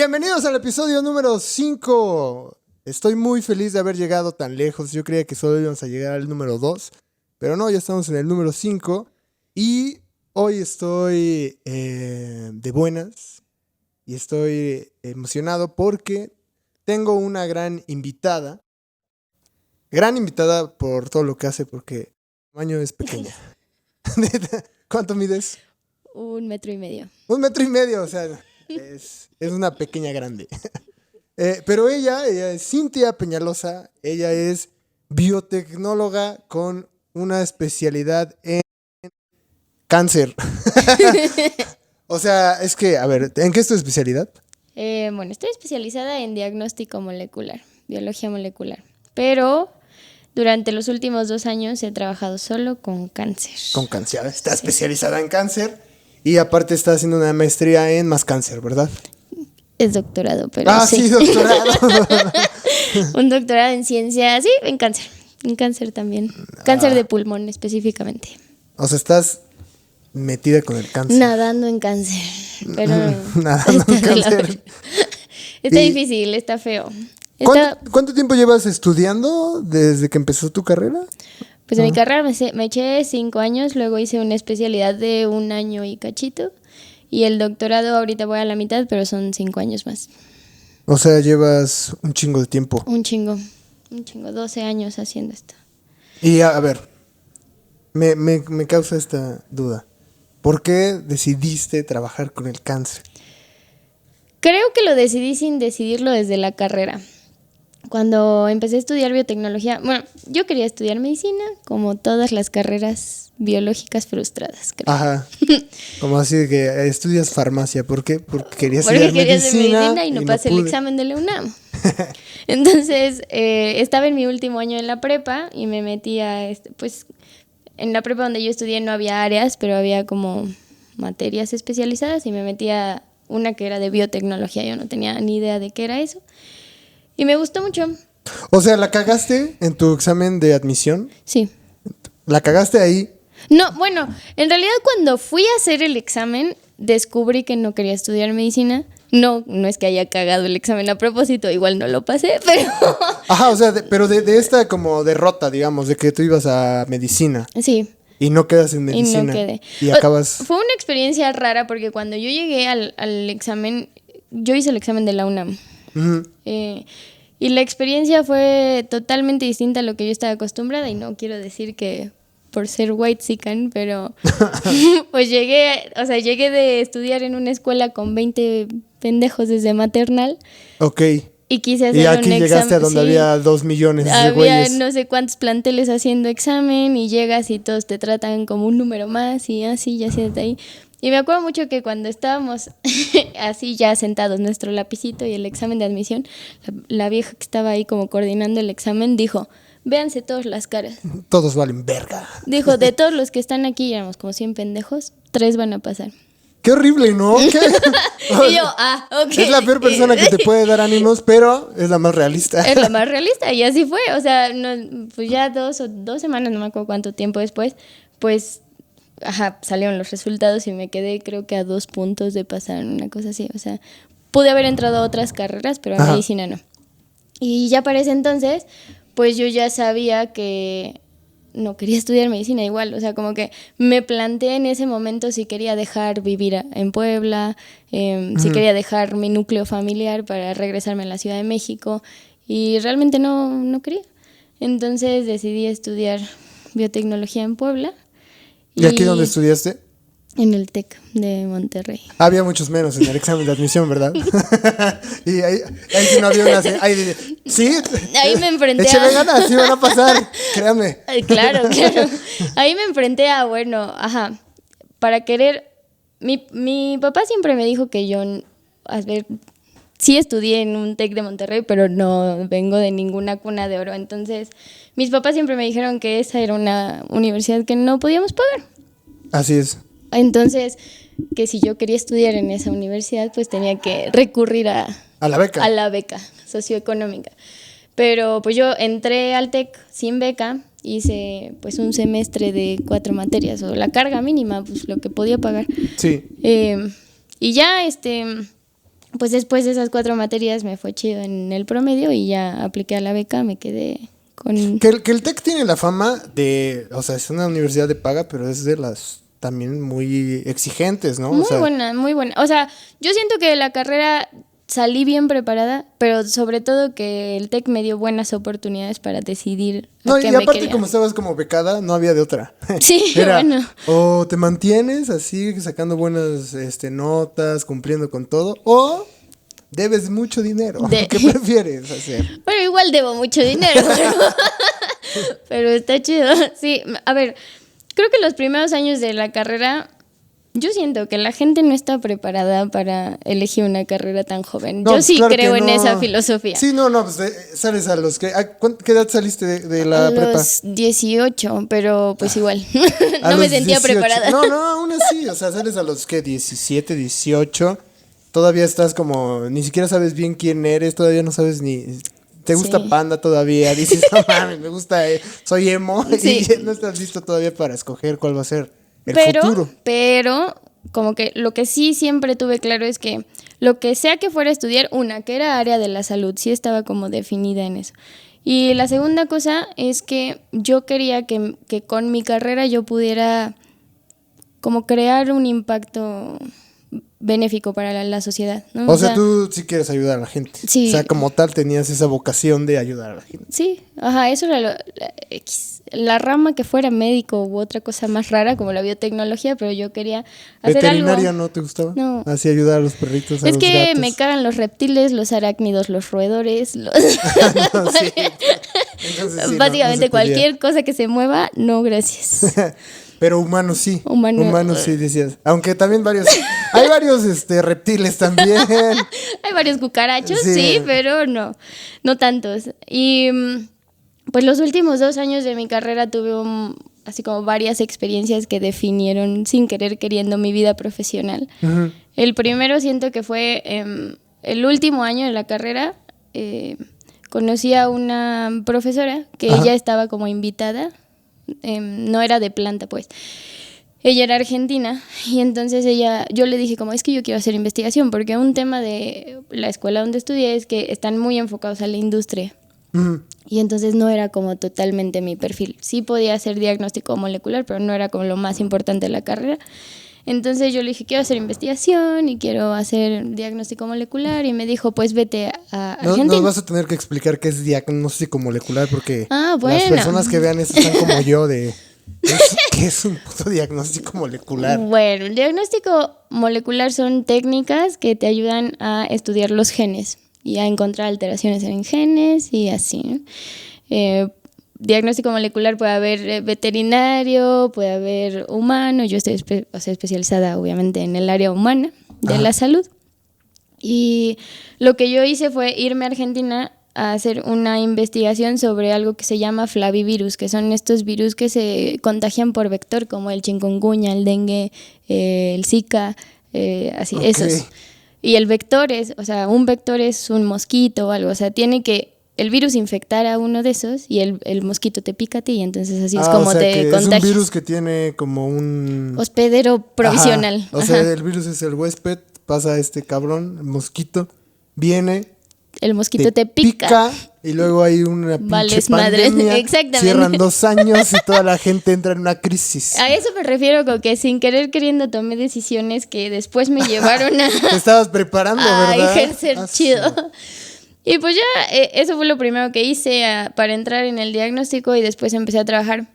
Bienvenidos al episodio número 5. Estoy muy feliz de haber llegado tan lejos. Yo creía que solo íbamos a llegar al número 2, pero no, ya estamos en el número 5. Y hoy estoy de buenas y estoy emocionado porque tengo una gran invitada. Gran invitada por todo lo que hace, porque el tamaño es pequeña. ¿Cuánto mides? 1,5 metros. 1,5 metros, o sea, es una pequeña grande. Pero ella es Cintia Peñalosa. Ella es biotecnóloga con una especialidad en cáncer. O sea, es que, a ver, ¿en qué es tu especialidad? Bueno, estoy especializada en diagnóstico molecular, biología molecular, pero durante los últimos 2 años he trabajado solo con cáncer. Con cáncer. Está especializada en cáncer y aparte está haciendo una maestría en más cáncer, ¿verdad? Es doctorado, pero sí, doctorado. Un doctorado en ciencia, sí, en cáncer también, cáncer de pulmón específicamente. O sea, estás metida con el cáncer. Nadando en cáncer, pero Nadando en cáncer. Está difícil, está feo. ¿Cuánto tiempo llevas estudiando desde que empezó tu carrera? Pues en mi carrera me eché 5 años, luego hice una especialidad de 1 año y cachito, y el doctorado ahorita voy a la mitad, pero son 5 años más. O sea, llevas un chingo de tiempo. Un chingo, 12 años haciendo esto. Y a ver, me causa esta duda. ¿Por qué decidiste trabajar con el cáncer? Creo que lo decidí sin decidirlo desde la carrera. Cuando empecé a estudiar biotecnología, bueno, yo quería estudiar medicina, como todas las carreras biológicas frustradas, creo. Ajá. Como así de que estudias farmacia. ¿Por qué? Porque quería estudiar medicina y no pasé el examen de la UNAM. Entonces, estaba en mi último año en la prepa y me metí a, pues, en la prepa donde yo estudié no había áreas, pero había como materias especializadas y me metí a una que era de biotecnología. Yo no tenía ni idea de qué era eso. Y me gustó mucho. O sea, ¿la cagaste en tu examen de admisión? Sí. ¿La cagaste ahí? No, bueno, en realidad cuando fui a hacer el examen descubrí que no quería estudiar medicina. No es que haya cagado el examen a propósito, igual no lo pasé, pero... Ajá, o sea, pero de esta como derrota, digamos, de que tú ibas a medicina. Sí. Y no quedas en medicina. Y no quedé. Y acabas... Fue una experiencia rara porque cuando yo llegué al examen, yo hice el examen de la UNAM. Uh-huh. Y la experiencia fue totalmente distinta a lo que yo estaba acostumbrada y no quiero decir que por ser whitexican, pero pues llegué de estudiar en una escuela con 20 pendejos desde maternal. Ok. Y quise hacer un examen. Y aquí llegaste a donde había 2 millones de güeyes. Había no sé cuántos planteles haciendo examen y llegas y todos te tratan como un número más y así, ya siéntate ahí. Y me acuerdo mucho que cuando estábamos así ya sentados, nuestro lapicito y el examen de admisión, la vieja que estaba ahí como coordinando el examen dijo, véanse todas las caras. Todos valen verga. Dijo, de todos los que están aquí, éramos como 100 pendejos, 3 van a pasar. Qué horrible, ¿no? Y yo, ok. Es la peor persona que te puede dar ánimos, pero es la más realista. Es la más realista y así fue. O sea, no, pues ya 2 semanas, no me acuerdo cuánto tiempo después, pues... Ajá, salieron los resultados y me quedé creo que a 2 puntos de pasar, una cosa así. O sea, pude haber entrado a otras carreras, pero a medicina no. Y ya para ese entonces, pues yo ya sabía que no quería estudiar medicina igual. O sea, como que me planteé en ese momento si quería dejar vivir en Puebla, si quería dejar mi núcleo familiar para regresarme a la Ciudad de México. Y realmente no quería. Entonces decidí estudiar biotecnología en Puebla. ¿Y aquí dónde estudiaste? En el TEC de Monterrey. Había muchos menos en el examen de admisión, ¿verdad? Y ahí sí no había una... ¿sí? Ahí me enfrenté Échale ganas, sí van a pasar, créame. Claro. Ahí me enfrenté a, para querer... Mi papá siempre me dijo que yo, sí estudié en un TEC de Monterrey, pero no vengo de ninguna cuna de oro. Entonces, mis papás siempre me dijeron que esa era una universidad que no podíamos pagar. Así es. Entonces, que si yo quería estudiar en esa universidad, pues tenía que recurrir a la beca. A la beca socioeconómica. Pero pues yo entré al TEC sin beca, hice pues un semestre de 4 materias, o la carga mínima, pues lo que podía pagar. Sí. Y ya, pues después de esas 4 materias me fue chido en el promedio y ya apliqué a la beca, me quedé con... Que el TEC tiene la fama de, o sea, es una universidad de paga, pero es de las también muy exigentes, ¿no? Muy o sea, buena, muy buena. O sea, yo siento que la carrera salí bien preparada, pero sobre todo que el TEC me dio buenas oportunidades para decidir a no, qué y me aparte quería. como estabas como becada, no había de otra. Sí, Era, bueno. o te mantienes así sacando buenas notas, cumpliendo con todo, o debes mucho dinero. ¿Qué prefieres hacer? Pero igual debo mucho dinero, pero está chido. Sí, a ver, creo que los primeros años de la carrera, yo siento que la gente no está preparada para elegir una carrera tan joven. No, Yo sí claro creo que en no. esa filosofía. Sí, no, pues sales a los que... ¿Qué edad saliste de la A prepa? los 18, pero pues igual. A No me los sentía 18. preparada. No, aún así, o sea, sales a los que 17, 18, todavía estás como, ni siquiera sabes bien quién eres, todavía no sabes ni, te gusta Sí. Panda todavía, dices, no mames, me gusta, soy emo, Sí. y no estás listo todavía para escoger cuál va a ser el futuro. Pero, como que lo que sí siempre tuve claro es que lo que sea que fuera a estudiar, una, que era área de la salud, sí estaba como definida en eso. Y la segunda cosa es que yo quería que con mi carrera yo pudiera como crear un impacto benéfico para la sociedad, ¿no? O sea, tú sí quieres ayudar a la gente. Sí. O sea, como tal tenías esa vocación de ayudar a la gente. Sí, ajá, eso era la rama que fuera médico u otra cosa más rara como la biotecnología, pero yo quería hacer ¿Veterinaria algo. no te gustaba? No. Así ayudar a los perritos, a Es los que gatos. me cagan los reptiles, los arácnidos, los roedores, No, sí. Entonces, sí, básicamente no se podía. cualquier cosa que se mueva, no, gracias. Pero humanos sí. Humano. Humanos sí, decías. Aunque también hay varios reptiles también. Hay varios cucarachos, Sí. sí, pero no tantos. Y pues los últimos 2 años de mi carrera tuve así como varias experiencias que definieron sin querer queriendo mi vida profesional. Ujú. El primero siento que fue el último año de la carrera. Conocí a una profesora que Ajá. ella estaba como invitada, no era de planta pues. Ella era argentina y entonces yo le dije como es que yo quiero hacer investigación porque un tema de la escuela donde estudié es que están muy enfocados a la industria. Ujú. Y entonces no era como totalmente mi perfil. Sí podía hacer diagnóstico molecular, pero no era como lo más importante de la carrera. Entonces yo le dije, quiero hacer investigación y quiero hacer diagnóstico molecular. Y me dijo, pues vete a Argentina. Nos vas a tener que explicar qué es diagnóstico molecular porque Ah, las bueno. personas que vean esto están como yo de... ¿Qué es un puto diagnóstico molecular? Bueno, el diagnóstico molecular son técnicas que te ayudan a estudiar los genes y a encontrar alteraciones en genes y así, ¿no? Diagnóstico molecular puede haber veterinario, puede haber humano. Yo estoy especializada obviamente en el área humana de la salud. Y lo que yo hice fue irme a Argentina a hacer una investigación sobre algo que se llama flavivirus, que son estos virus que se contagian por vector, como el chikungunya, el dengue, el Zika, así, Okay. esos. Y el vector un vector es un mosquito o algo, o sea, tiene que el virus infectar a uno de esos y el mosquito te pica a ti y entonces así es como o sea, te que contagias. es un virus que tiene como un... Hospedero provisional. Ajá. O sea, el virus es el huésped, pasa a este cabrón, el mosquito, viene, El mosquito te pica. y luego hay una pinche Vales madre. pandemia, Exactamente. cierran 2 años y toda la gente entra en una crisis. A eso me refiero con que sin querer queriendo tomé decisiones que después me llevaron a, Te estabas preparando, a ¿verdad? ejercer Ah, chido. Y pues ya, eso fue lo primero que hice para entrar en el diagnóstico y después empecé a trabajar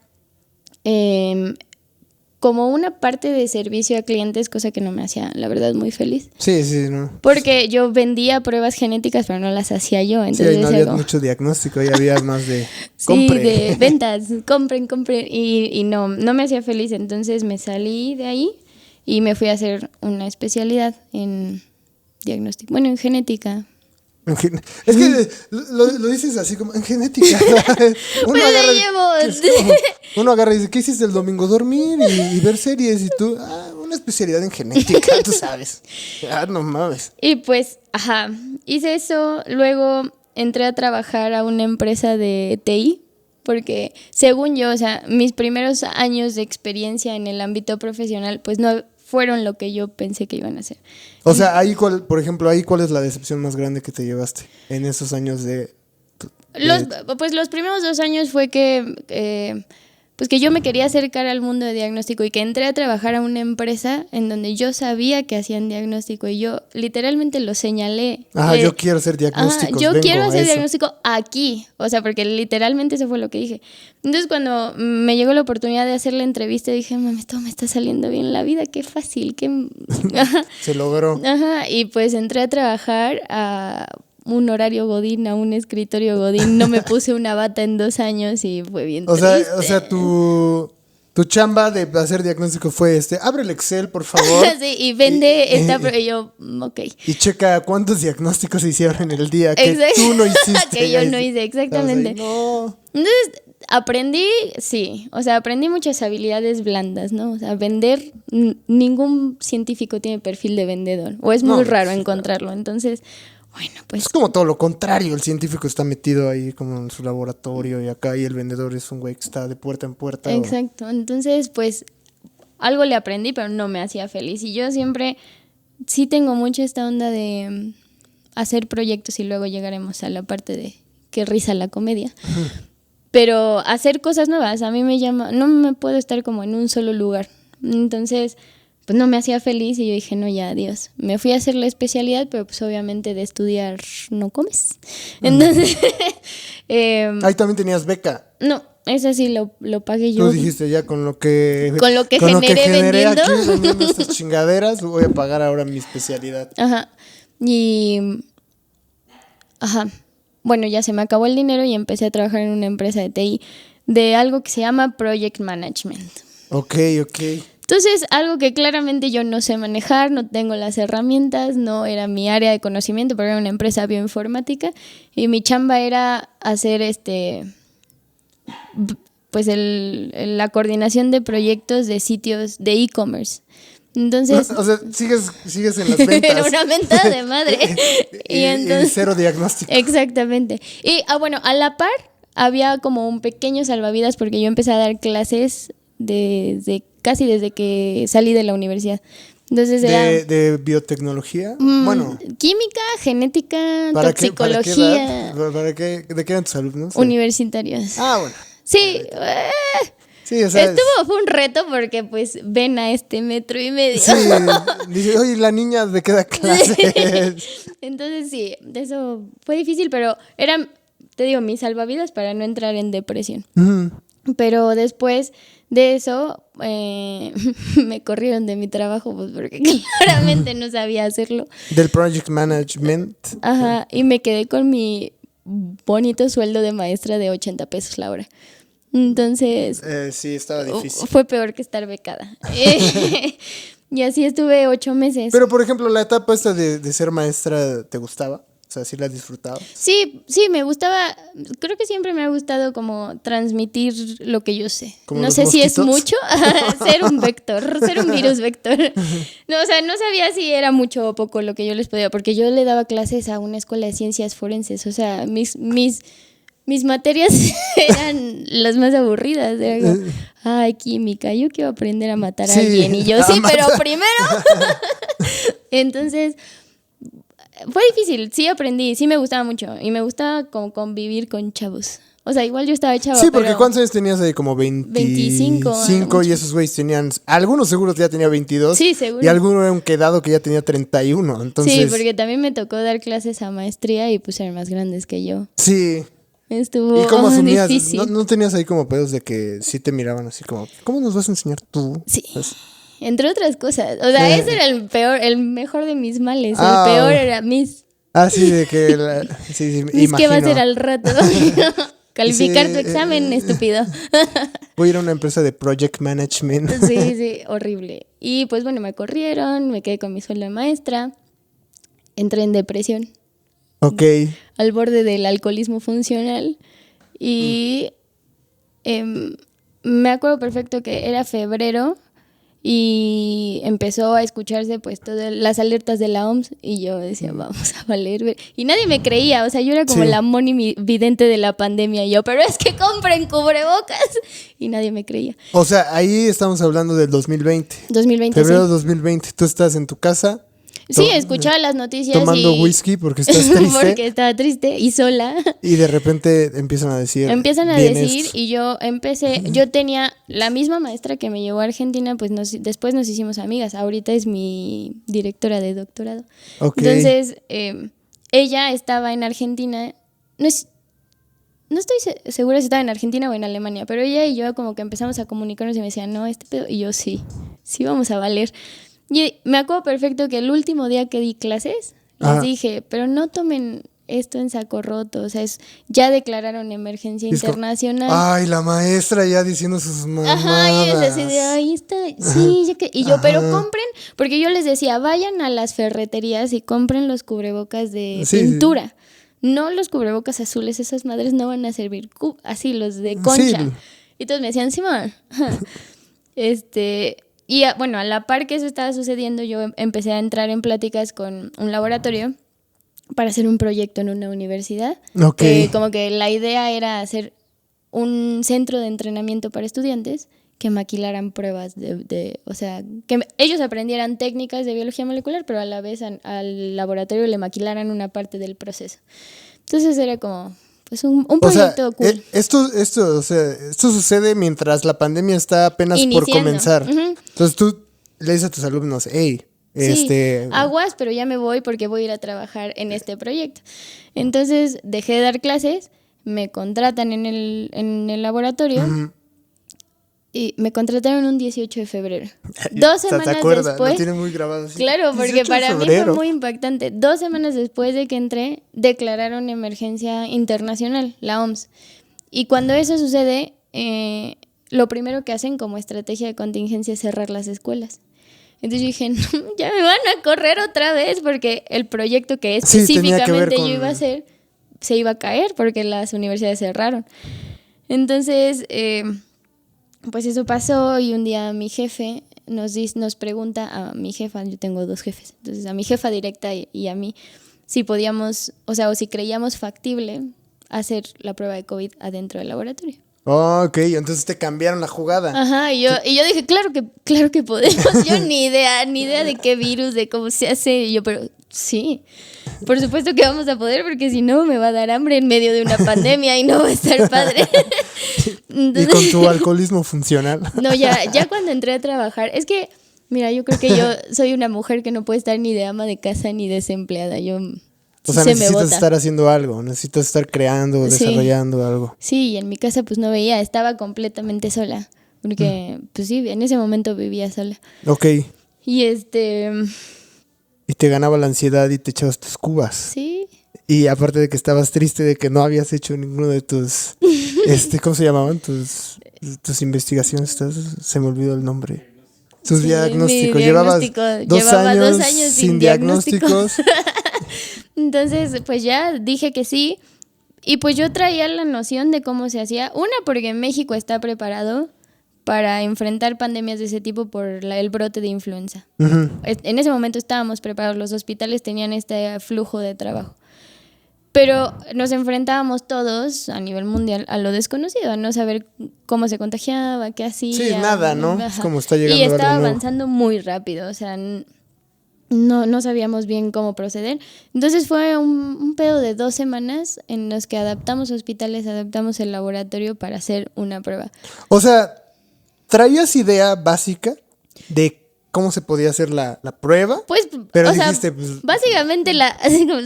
como una parte de servicio a clientes, cosa que no me hacía, la verdad, muy feliz. Sí, no. Porque yo vendía pruebas genéticas, pero no las hacía yo. Sí, Entonces ahí no decía había como, mucho diagnóstico, ahí había más de sí, compre. de ventas, compren. Y no me hacía feliz. Entonces me salí de ahí y me fui a hacer una especialidad en diagnóstico, bueno, en genética. Es que lo dices así como en genética. Uno Pero agarra, le llevo. es como, uno agarra y dice, ¿qué hiciste el domingo? Dormir y ver series. Y tú, una especialidad en genética, tú sabes. No mames. Y pues, hice eso. Luego entré a trabajar a una empresa de TI. Porque según yo, o sea, mis primeros años de experiencia en el ámbito profesional, pues no fueron lo que yo pensé que iban a ser. O sea, ahí por ejemplo, ¿cuál es la decepción más grande que te llevaste en esos años de... Pues los primeros 2 años fue pues que yo me quería acercar al mundo de diagnóstico y que entré a trabajar a una empresa en donde yo sabía que hacían diagnóstico y yo literalmente lo señalé. Yo quiero hacer diagnósticos. Yo quiero hacer eso. diagnóstico aquí, o sea, porque literalmente eso fue lo que dije. Entonces cuando me llegó la oportunidad de hacer la entrevista dije, mami, todo me está saliendo bien en la vida, qué fácil, qué... Se logró. Ajá, y pues entré a trabajar a un horario godín, a un escritorio godín, no me puse una bata en 2 años y fue bien triste. O sea, tu chamba de hacer diagnóstico fue abre el Excel, por favor. Sí, y vende y yo, ok. Y checa cuántos diagnósticos se hicieron en el día que tú no hiciste. Que yo no hice, exactamente. Ahí, no. Entonces, aprendí muchas habilidades blandas, ¿no? O sea, vender, ningún científico tiene perfil de vendedor, o es muy raro encontrarlo, entonces... Bueno, pues... Es como todo lo contrario, el científico está metido ahí como en su laboratorio y acá y el vendedor es un güey que está de puerta en puerta. Exacto, entonces pues algo le aprendí pero no me hacía feliz y yo siempre sí tengo mucho esta onda de hacer proyectos y luego llegaremos a la parte de qué risa la comedia. Pero hacer cosas nuevas a mí me llama, no me puedo estar como en un solo lugar, entonces... pues no me hacía feliz y yo dije, no, ya, adiós. Me fui a hacer la especialidad, pero pues obviamente de estudiar no comes. Entonces... ahí también tenías beca. No, esa sí lo pagué yo. Tú dijiste ya con lo que generé vendiendo. Aquí vendiendo estas chingaderas, voy a pagar ahora mi especialidad. Ajá. Bueno, ya se me acabó el dinero y empecé a trabajar en una empresa de TI de algo que se llama Project Management. Ok. Entonces, algo que claramente yo no sé manejar, no tengo las herramientas, no era mi área de conocimiento, pero era una empresa bioinformática y mi chamba era hacer pues la coordinación de proyectos de sitios de e-commerce. Entonces, o sea, sigues en las ventas. Era una mentada de madre. y entonces, cero diagnóstico. Exactamente. Y bueno, a la par había como un pequeño salvavidas porque yo empecé a dar clases casi desde que salí de la universidad. Entonces era de biotecnología, bueno, química, genética, toxicología. ¿De qué eran tus alumnos? Universitarios. Bueno. Sí. Sí, o sea, fue un reto porque pues ven a 1,5 metros. Sí, dice, oye, la niña de qué da clases. Entonces sí, eso fue difícil, pero eran, te digo, mis salvavidas para no entrar en depresión. Pero después de eso me corrieron de mi trabajo pues porque claramente no sabía hacerlo. Del project management. Ajá, y me quedé con mi bonito sueldo de maestra de 80 pesos la hora. Entonces... sí, estaba difícil. Fue peor que estar becada. Y así estuve 8 meses. Pero, por ejemplo, la etapa esta de ser maestra, ¿te gustaba? O sea, ¿sí la disfrutabas? Sí, me gustaba. Creo que siempre me ha gustado como transmitir lo que yo sé. No sé si es mucho ser un vector, ser un virus vector. No, o sea, no sabía si era mucho o poco lo que yo les podía, porque yo le daba clases a una escuela de ciencias forenses. O sea, mis materias eran las más aburridas. Era como, química, yo quiero aprender a matar a alguien. Y yo, pero primero. Entonces... fue difícil, sí aprendí, sí me gustaba mucho y me gustaba como convivir con chavos. O sea, igual yo estaba chava. Sí, porque ¿cuántos años tenías ahí? Como 25 y esos güeyes tenían, algunos seguros ya tenía 22. Sí, seguro. Y alguno era un quedado que ya tenía 31, entonces... Sí, porque también me tocó dar clases a maestría y pues eran más grandes que yo. Sí. Estuvo ¿Y cómo asumías? difícil. ¿No tenías ahí como pedos de que sí te miraban así como, ¿cómo nos vas a enseñar tú? Sí. Entre otras cosas. O sea, ese era el mejor de mis males. El peor era mis... sí, de que... sí, ¿Qué va a hacer al rato? Calificar tu examen, estúpido. Voy a ir a una empresa de project management. Sí, horrible. Y pues bueno, me corrieron, me quedé con mi sueldo de maestra. Entré en depresión. Ok. Al borde del alcoholismo funcional. Y me acuerdo perfecto que era febrero. y empezó a escucharse pues todas las alertas de la OMS y yo decía, vamos a valer. Y nadie me creía, o sea, yo era como la Moni vidente de la pandemia y yo, pero es que compren cubrebocas y nadie me creía. O sea, ahí estamos hablando del 2020. 2020, Febrero sí. 2020. Tú estás en tu casa. Sí, escuchaba las noticias tomando whisky porque estás triste. Porque estaba triste y sola. Y de repente empiezan a decir. Y yo empecé, yo tenía la misma maestra que me llevó a Argentina, pues después nos hicimos amigas. Ahorita es mi directora de doctorado. Okay. Entonces, ella estaba en Argentina, no estoy segura si estaba en Argentina o en Alemania, pero ella y yo como que empezamos a comunicarnos y me decía, no, este pedo, y yo sí vamos a valer. Y me acuerdo perfecto que el último día que di clases, les dije, pero no tomen esto en saco roto, o sea, ya declararon emergencia internacional. Ay, la maestra ya diciendo sus mamadas. Ajá, y es así de, ahí está, sí, ya que... Y yo, pero compren, porque yo les decía, vayan a las ferreterías y compren los cubrebocas de pintura. No los cubrebocas azules, esas madres no van a servir, así, los de concha. Sí. Y todos me decían, Simón, Y bueno, a la par que eso estaba sucediendo, yo empecé a entrar en pláticas con un laboratorio para hacer un proyecto en una universidad. Okay. Como que la idea era hacer un centro de entrenamiento para estudiantes que maquilaran pruebas o sea, que ellos aprendieran técnicas de biología molecular, pero a la vez al laboratorio le maquilaran una parte del proceso. Entonces era como... Es un proyecto cool. Esto sucede mientras la pandemia está apenas por comenzar. Uh-huh. Entonces tú le dices a tus alumnos, hey, aguas, pero ya me voy porque voy a ir a trabajar en este proyecto. Entonces dejé de dar clases, me contratan en el laboratorio. Uh-huh. Y me contrataron un 18 de febrero. 2 semanas después. Lo tiene muy grabado así. Claro, porque para mí fue muy impactante. 2 semanas después de que entré, declararon emergencia internacional, la OMS. Y cuando eso sucede, lo primero que hacen como estrategia de contingencia es cerrar las escuelas. Entonces yo dije, no, ya me van a correr otra vez, porque el proyecto que específicamente yo iba a hacer se iba a caer porque las universidades cerraron. Entonces... pues eso pasó y un día mi jefe nos pregunta a mi jefa, yo tengo 2 jefes, entonces a mi jefa directa y a mí, si podíamos, o si creíamos factible hacer la prueba de COVID adentro del laboratorio. Oh, ok, entonces te cambiaron la jugada. Ajá, y yo dije, claro que podemos. Yo ni idea de qué virus, de cómo se hace. Y yo, pero sí, por supuesto que vamos a poder, porque si no me va a dar hambre en medio de una pandemia y no va a estar padre. Entonces, y con tu alcoholismo funcional. No, ya cuando entré a trabajar, es que, mira, yo creo que yo soy una mujer que no puede estar ni de ama de casa ni desempleada. O sea, necesitas estar haciendo algo, necesitas estar creando, desarrollando algo. Sí, y en mi casa pues no veía, estaba completamente sola, porque pues sí, en ese momento vivía sola. Ok. Y Y te ganaba la ansiedad y te echabas tus cubas. Sí. Y aparte de que estabas triste de que no habías hecho ninguno de tus, ¿cómo se llamaban? Tus investigaciones, se me olvidó el nombre. Tus diagnósticos. Llevaba 2 años sin diagnósticos. Entonces, pues ya dije que sí. Y pues yo traía la noción de cómo se hacía. Una, porque México está preparado para enfrentar pandemias de ese tipo por el brote de influenza. Uh-huh. En ese momento estábamos preparados. Los hospitales tenían este flujo de trabajo. Pero nos enfrentábamos todos a nivel mundial a lo desconocido, a no saber cómo se contagiaba, qué hacía. Sí, nada, ¿no? Es como está llegando. Y estaba avanzando muy rápido, o sea, no sabíamos bien cómo proceder. Entonces fue un pedo de 2 semanas en los que adaptamos hospitales, adaptamos el laboratorio para hacer una prueba. O sea, ¿traías idea básica de cómo se podía hacer la prueba? Pues, pero dijiste, pues, básicamente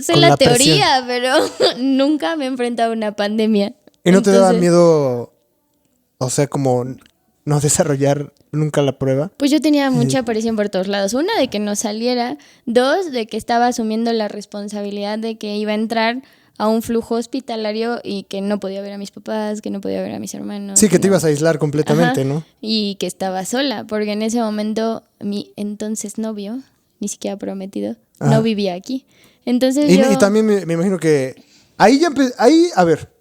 sé la teoría, pero nunca me he enfrentado a una pandemia. ¿Y no te daba miedo, o sea, como no desarrollar nunca la prueba? Pues yo tenía mucha presión por todos lados. 1, de que no saliera. 2, de que estaba asumiendo la responsabilidad de que iba a entrar a un flujo hospitalario y que no podía ver a mis papás, que no podía ver a mis hermanos. Sí, que te ibas a aislar completamente, ajá, ¿no? Y que estaba sola, porque en ese momento mi entonces novio, ni siquiera prometido, no vivía aquí. Entonces y también me imagino que ahí a ver,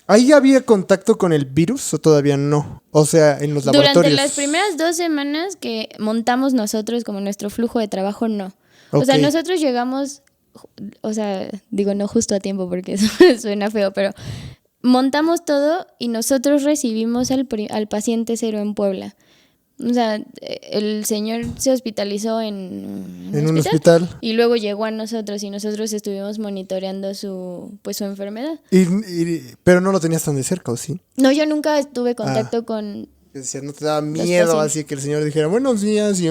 ¿Ahí había contacto con el virus o todavía no? O sea, en los laboratorios. Durante las primeras 2 semanas que montamos nosotros como nuestro flujo de trabajo, no. Ok. O sea, nosotros llegamos, o sea, digo no justo a tiempo porque eso suena feo, pero montamos todo y nosotros recibimos al paciente cero en Puebla. O sea, el señor se hospitalizó en un hospital. y luego llegó a nosotros y nosotros estuvimos monitoreando su enfermedad. Pero no lo tenías tan de cerca, ¿o sí? No, yo nunca tuve contacto con... Decía, no te daba miedo pacientes. así que el señor dijera, buenos días. Y,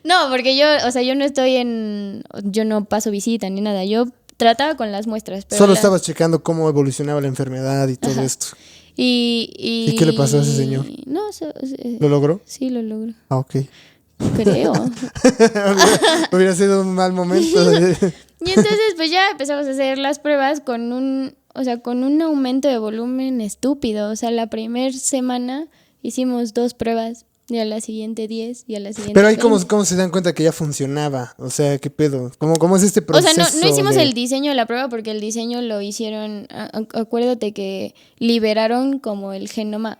No, porque yo, o sea, yo no estoy yo no paso visita ni nada. Yo trataba con las muestras. Pero solo estabas checando cómo evolucionaba la enfermedad y todo esto. ¿Y qué le pasó a ese señor? No, ¿Lo logró? sí, lo logró. Ah, ok. Creo. Hubiera sido un mal momento. Y entonces, pues ya empezamos a hacer las pruebas con un aumento de volumen estúpido. O sea, la primera semana hicimos 2 pruebas. Y a la siguiente 10 y a la siguiente Pero ahí 20. cómo se dan cuenta que ya funcionaba. O sea, ¿qué pedo? ¿Cómo es este proceso? O sea, no hicimos el diseño de la prueba porque el diseño lo hicieron. Acuérdate que liberaron como el genoma.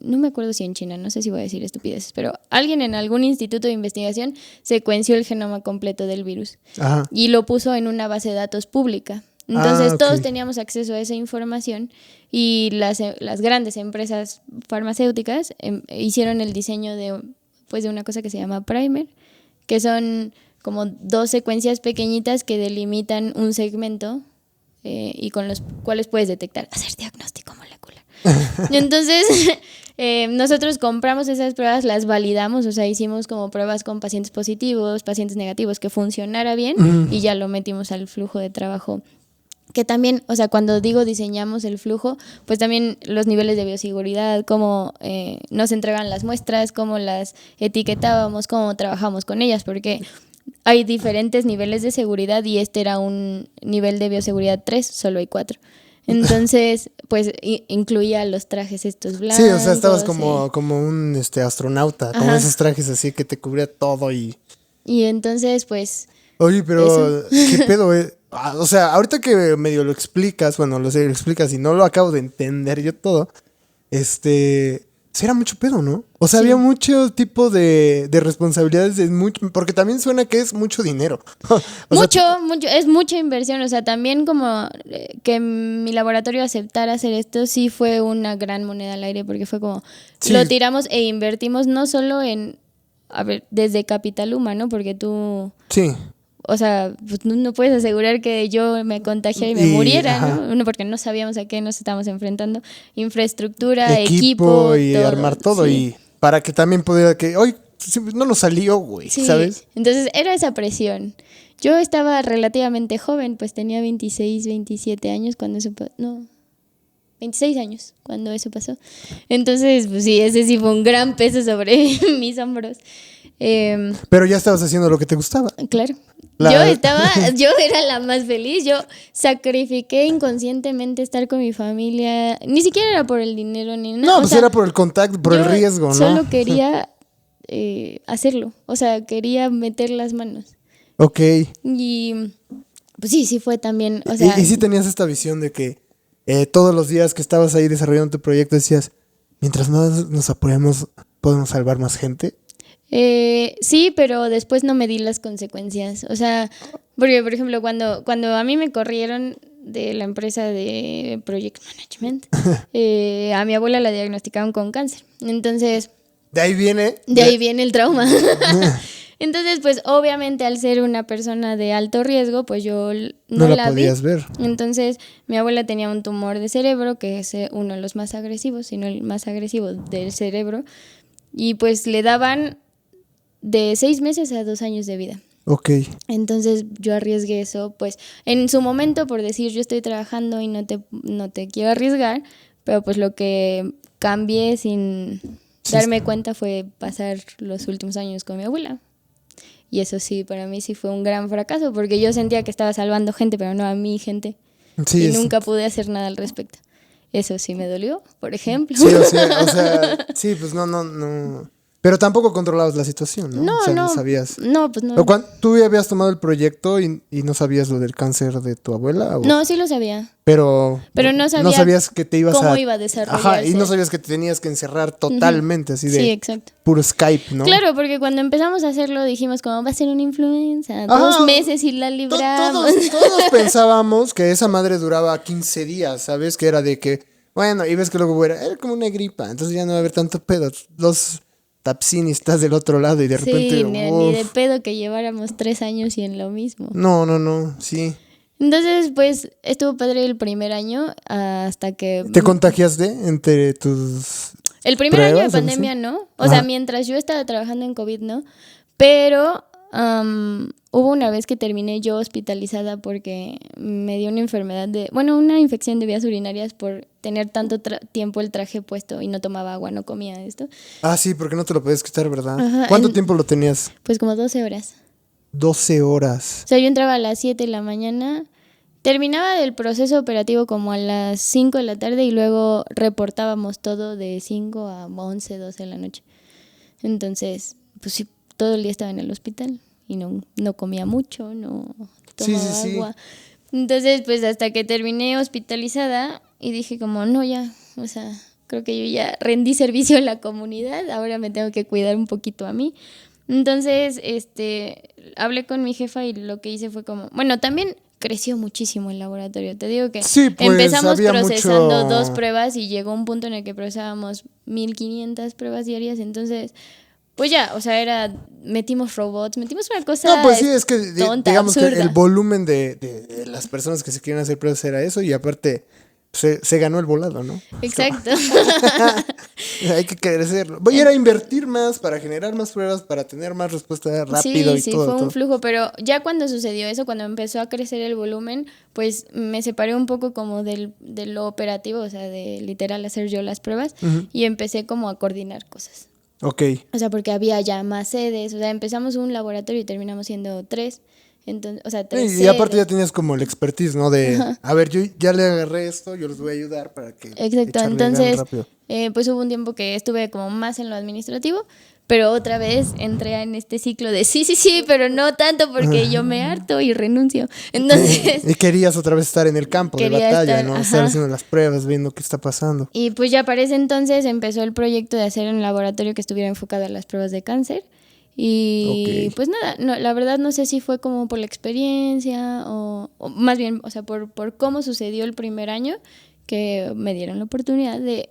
No me acuerdo si en China, no sé si voy a decir estupideces, pero alguien en algún instituto de investigación secuenció el genoma completo del virus. Ajá. Y lo puso en una base de datos pública. Entonces ok. todos teníamos acceso a esa información y las grandes empresas farmacéuticas hicieron el diseño de una cosa que se llama primer, que son como 2 secuencias pequeñitas que delimitan un segmento y con los cuales puedes hacer diagnóstico molecular. Entonces, nosotros compramos esas pruebas, las validamos, o sea, hicimos como pruebas con pacientes positivos, pacientes negativos, que funcionara bien y ya lo metimos al flujo de trabajo. Que también, o sea, cuando digo diseñamos el flujo, pues también los niveles de bioseguridad, cómo nos entregan las muestras, cómo las etiquetábamos, cómo trabajamos con ellas, porque hay diferentes niveles de seguridad y este era un nivel de bioseguridad 3, solo hay 4. Entonces, pues incluía los trajes estos blancos. Sí, o sea, estabas como un astronauta, como esos trajes así que te cubría todo y... Y entonces, pues... Oye, pero ¿qué pedo? O sea, ahorita que medio lo explicas, bueno, lo explicas y no lo acabo de entender yo todo, sí era mucho pedo, ¿no? O sea, Sí. había mucho tipo de responsabilidades, porque también suena que es mucho dinero. O sea, Mucho, es mucha inversión, o sea, también como que mi laboratorio aceptara hacer esto, sí fue una gran moneda al aire, porque fue como, Sí. lo tiramos e invertimos no solo desde capital humano, porque tú... sí. O sea, pues no puedes asegurar que yo me contagiara y me muriera, ajá. ¿no? Porque no sabíamos a qué nos estábamos enfrentando. Infraestructura, Equipo y todo, armar todo sí. y para que también pudiera que, hoy no nos salió, güey, Sí. ¿sabes? Entonces era esa presión. Yo estaba relativamente joven, pues tenía 26, 27 años cuando eso pasó. No, 26 años cuando eso pasó. Entonces, pues sí, ese sí fue un gran peso sobre mis hombros. Pero ya estabas haciendo lo que te gustaba. Claro. La- Yo era la más feliz, yo sacrifiqué inconscientemente estar con mi familia, ni siquiera era por el dinero ni nada. No, o pues sea, era por el contacto, por el yo riesgo, ¿no? Solo quería hacerlo, o sea, quería meter las manos. Ok. Y pues sí fue también, o sea... Y sí tenías esta visión de que todos los días que estabas ahí desarrollando tu proyecto decías, mientras más nos apuremos, podemos salvar más gente. Sí, pero después no medí las consecuencias. O sea, porque por ejemplo, cuando a mí me corrieron de la empresa de Project Management, a mi abuela la diagnosticaron con cáncer. Entonces, De ahí viene. de ahí viene el trauma. Entonces, pues obviamente al ser una persona de alto riesgo, pues yo No la la vi. podías ver. Entonces, mi abuela tenía un tumor de cerebro, que es uno de los más agresivos, si no el más agresivo del cerebro, y pues le daban de 6 meses a 2 años de vida. Ok. Entonces yo arriesgué eso, pues en su momento por decir yo estoy trabajando y no te quiero arriesgar, pero pues lo que cambié sin darme cuenta fue pasar los últimos años con mi abuela. Y eso sí, para mí sí fue un gran fracaso, porque yo sentía que estaba salvando gente, pero no a mi gente. Sí, Y nunca pude hacer nada al respecto. Eso sí me dolió, por ejemplo. Sí, o sea, sí, pues no. Pero tampoco controlabas la situación, ¿no? No, O sea, no no. sabías. No, pues no. Pero tú ya habías tomado el proyecto y no sabías lo del cáncer de tu abuela. No, sí lo sabía. Pero no sabía sabías que te ibas cómo a... iba a Ajá, y desarrollarse. no sabías que te tenías que encerrar totalmente, así de Sí, exacto. puro Skype, ¿no? Claro, porque cuando empezamos a hacerlo dijimos como va a ser una influenza, Ajá, 2 meses y la libramos. Todos pensábamos que esa madre duraba 15 días, ¿sabes? Que era de que, bueno, y ves que luego era como una gripa, entonces ya no va a haber tanto pedo. Los Tapsini estás del otro lado y de repente, Sí, ni de uf. pedo que lleváramos 3 años y en lo mismo. No, sí. Entonces, pues, estuvo padre el primer año hasta que... ¿Te contagiaste entre tus El primer año de pruebas o algo pandemia así? no, o Ajá. sea, mientras yo estaba trabajando en COVID, ¿no? Pero hubo una vez que terminé yo hospitalizada porque me dio una enfermedad una infección de vías urinarias por tener tanto tiempo el traje puesto y no tomaba agua, no comía esto. Ah, sí, porque no te lo puedes quitar, ¿verdad? Ajá, ¿Cuánto tiempo lo tenías? Pues como 12 horas. 12 horas. O sea, yo entraba a las 7 de la mañana, terminaba el proceso operativo como a las 5 de la tarde y luego reportábamos todo de 5 a 11, 12 de la noche. Entonces, pues sí, todo el día estaba en el hospital y no comía mucho, no tomaba Sí. agua. Entonces, pues hasta que terminé hospitalizada y dije como, no, ya, o sea, creo que yo ya rendí servicio a la comunidad, ahora me tengo que cuidar un poquito a mí. Entonces, hablé con mi jefa y lo que hice fue como, bueno, también creció muchísimo el laboratorio. Te digo que Sí, pues, empezamos había procesando mucho- 2 pruebas y llegó un punto en el que procesábamos 1500 pruebas diarias. Entonces, pues ya, o sea, metimos robots, metimos una cosa No, pues sí, es que tonta, digamos que absurda. el volumen de las personas que se quieren hacer pruebas era eso y aparte se ganó el volado, ¿no? Exacto. Hay que crecerlo. Voy a ir a invertir más para generar más pruebas, para tener más respuesta rápido Sí, y sí, todo. fue un todo. flujo, pero ya cuando sucedió eso, cuando empezó a crecer el volumen, pues me separé un poco como de lo operativo, o sea, de literal hacer yo las pruebas y empecé como a coordinar cosas. Ok. O sea, porque había ya más sedes, o sea, empezamos un laboratorio y terminamos siendo 3, entonces, o sea, 3 Y aparte ya sedes. tenías como el expertise, ¿no? De, a ver, yo ya le agarré esto, yo les voy a ayudar para que Exacto, echarle ganas entonces, rápido. pues hubo un tiempo que estuve como más en lo administrativo, pero otra vez entré en este ciclo de sí, pero no tanto porque yo me harto y renuncio. Entonces, Y querías otra vez estar en el campo de quería batalla, estar, ¿no? ajá. Estar haciendo las pruebas, viendo qué está pasando. Y pues ya para ese entonces empezó el proyecto de hacer un laboratorio que estuviera enfocado a las pruebas de cáncer. Y Ok. pues nada, no, la verdad no sé si fue como por la experiencia o más bien, o sea, por cómo sucedió el primer año que me dieron la oportunidad de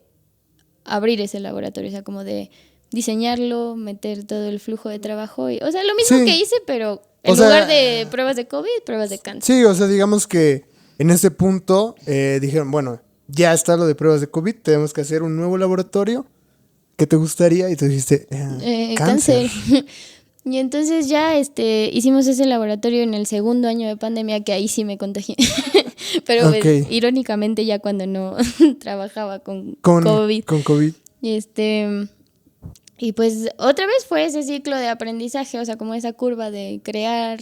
abrir ese laboratorio, o sea, como de diseñarlo, meter todo el flujo de trabajo, o sea, lo mismo Sí. que hice, pero O en sea, lugar de pruebas de COVID, pruebas de cáncer. Sí, o sea, digamos que en ese punto dijeron, bueno, ya está lo de pruebas de COVID, tenemos que hacer un nuevo laboratorio. ¿Qué te gustaría? Y tú dijiste, cáncer. Y entonces ya hicimos ese laboratorio en el segundo año de pandemia, que ahí sí me contagié. Pero pues, Ok. irónicamente ya cuando no trabajaba con Con COVID. Con COVID. Y y pues otra vez fue ese ciclo de aprendizaje, o sea, como esa curva de crear,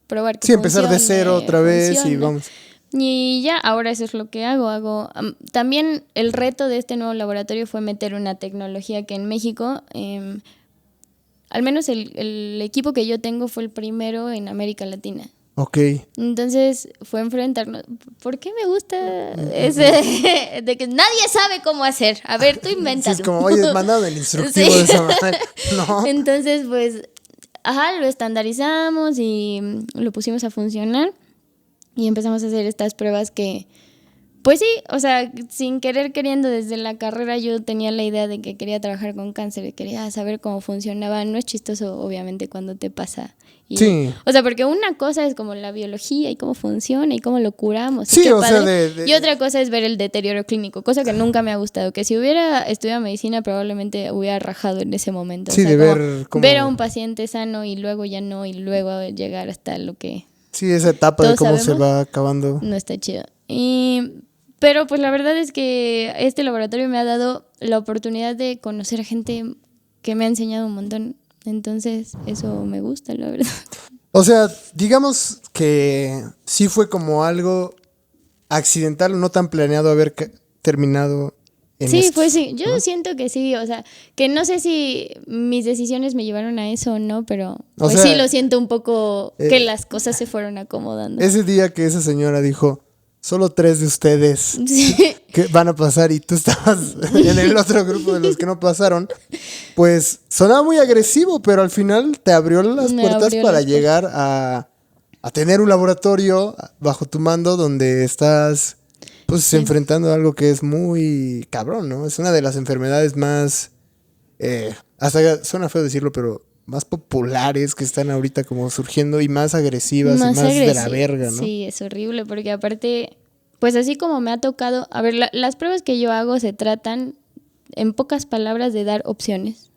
probar que Sí, empezar de funcione, cero otra vez y funciona. vamos. Y ya, ahora eso es lo que hago. También el reto de este nuevo laboratorio fue meter una tecnología que en México, al menos el equipo que yo tengo fue el primero en América Latina. Ok. Entonces fue enfrentarnos. ¿Por qué me gusta ese de que nadie sabe cómo hacer? A ver, tú Sí, invéntalo. es como, oye, mandado el instructivo Sí. de esa manera. No. Entonces, pues, lo estandarizamos y lo pusimos a funcionar y empezamos a hacer estas pruebas que, pues sí, o sea, sin querer queriendo desde la carrera yo tenía la idea de que quería trabajar con cáncer y quería saber cómo funcionaba. No es chistoso, obviamente, cuando te pasa. Sí. O sea, porque una cosa es como la biología y cómo funciona y cómo lo curamos. Sí, y qué o sea, padre. Y otra cosa es ver el deterioro clínico, cosa que nunca me ha gustado. Que si hubiera estudiado medicina probablemente hubiera rajado en ese momento. Sí, o sea, de como ver cómo- ver a un paciente sano y luego ya no, y luego llegar hasta lo que Sí, esa etapa de todos cómo se sabemos. va acabando. No está chido. Pero pues la verdad es que este laboratorio me ha dado la oportunidad de conocer a gente que me ha enseñado un montón. Entonces, eso me gusta, la verdad. O sea, digamos que sí fue como algo accidental, no tan planeado haber terminado Sí, pues sí, yo siento que sí, o sea, que no sé si mis decisiones me llevaron a eso o no, pero pues sí lo siento un poco que las cosas se fueron acomodando. Ese día que esa señora dijo, solo 3 de ustedes que van a pasar y tú estabas en el otro grupo de los que no pasaron, pues sonaba muy agresivo, pero al final te abrió las puertas para llegar a tener un laboratorio bajo tu mando donde estás pues enfrentando algo que es muy cabrón, ¿no? Es una de las enfermedades más, hasta suena feo decirlo, pero más populares que están ahorita como surgiendo y más agresivas y más de la verga, ¿no? Sí, es horrible porque aparte, pues así como me ha tocado, a ver, las pruebas que yo hago se tratan, en pocas palabras, de dar opciones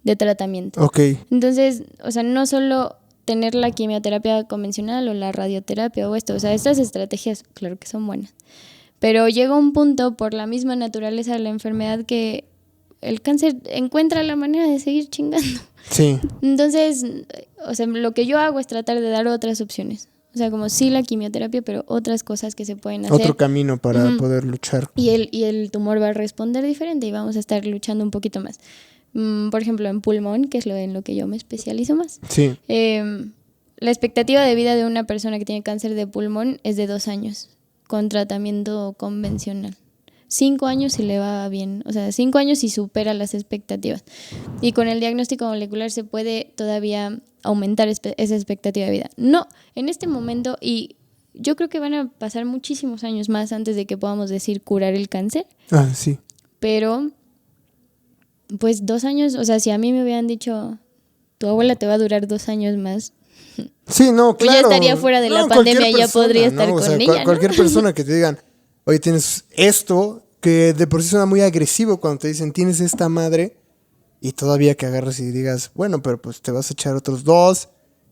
de tratamiento. Ok. Entonces, o sea, no solo tener la quimioterapia convencional o la radioterapia o esto, o sea, estas estrategias, claro que son buenas. Pero llega un punto por la misma naturaleza de la enfermedad que el cáncer encuentra la manera de seguir chingando. Sí. Entonces, o sea, lo que yo hago es tratar de dar otras opciones. O sea, como sí la quimioterapia, pero otras cosas que se pueden hacer. Otro camino para poder luchar. Y el tumor va a responder diferente y vamos a estar luchando un poquito más. Por ejemplo, en pulmón, que es en lo que yo me especializo más. Sí. La expectativa de vida de una persona que tiene cáncer de pulmón es de 2 años. Con tratamiento convencional. 5 años si le va bien, o sea, 5 años si supera las expectativas. Y con el diagnóstico molecular se puede todavía aumentar esa expectativa de vida. No, en este momento, y yo creo que van a pasar muchísimos años más antes de que podamos decir curar el cáncer. Ah, sí. Pero, pues 2 años, o sea, si a mí me hubieran dicho, tu abuela te va a durar 2 años más. Sí, no, claro. Pues ya estaría fuera de la pandemia y ya podría estar con ella. Cualquier persona que te digan, oye, tienes esto, que de por sí suena muy agresivo cuando te dicen, tienes esta madre, y todavía que agarres y digas, bueno, pero pues te vas a echar otros 2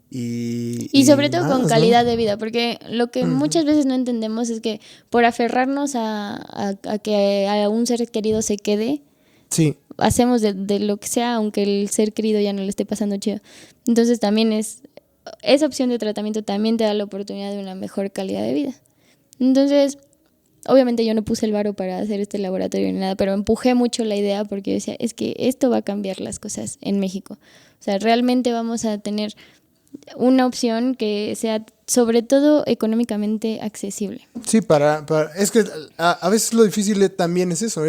y sobre todo más, con calidad de vida, porque lo que muchas veces no entendemos es que por aferrarnos a que a un ser querido se quede, sí, hacemos de lo que sea, aunque el ser querido ya no le esté pasando chido. Entonces también esa opción de tratamiento también te da la oportunidad de una mejor calidad de vida. Entonces, obviamente yo no puse el varo para hacer este laboratorio ni nada, pero empujé mucho la idea porque yo decía, es que esto va a cambiar las cosas en México. O sea, realmente vamos a tener una opción que sea sobre todo económicamente accesible. Sí, es que a veces lo difícil también es eso,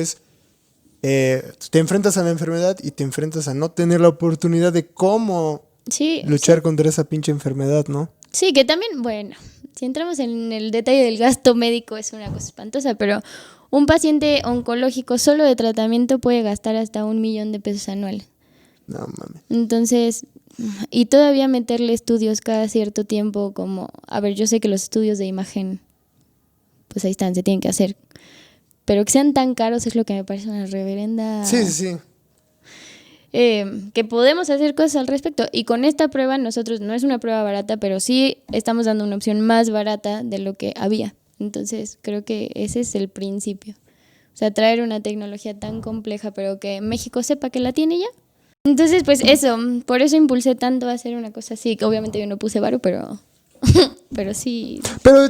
te enfrentas a la enfermedad y te enfrentas a no tener la oportunidad de cómo luchar contra esa pinche enfermedad, ¿no? Sí, que también, bueno, si entramos en el detalle del gasto médico es una cosa espantosa, pero un paciente oncológico solo de tratamiento puede gastar hasta $1,000,000 anuales. No mames. Entonces, y todavía meterle estudios cada cierto tiempo como, a ver, yo sé que los estudios de imagen, pues ahí están, se tienen que hacer, pero que sean tan caros es lo que me parece una reverenda... Sí. Que podemos hacer cosas al respecto. Y con esta prueba nosotros, no es una prueba barata, pero sí estamos dando una opción más barata de lo que había. Entonces creo que ese es el principio. O sea, traer una tecnología tan compleja, pero que México sepa que la tiene ya. Entonces, pues eso, por eso impulsé tanto a hacer una cosa así. Que obviamente yo no puse varo, pero sí. Pero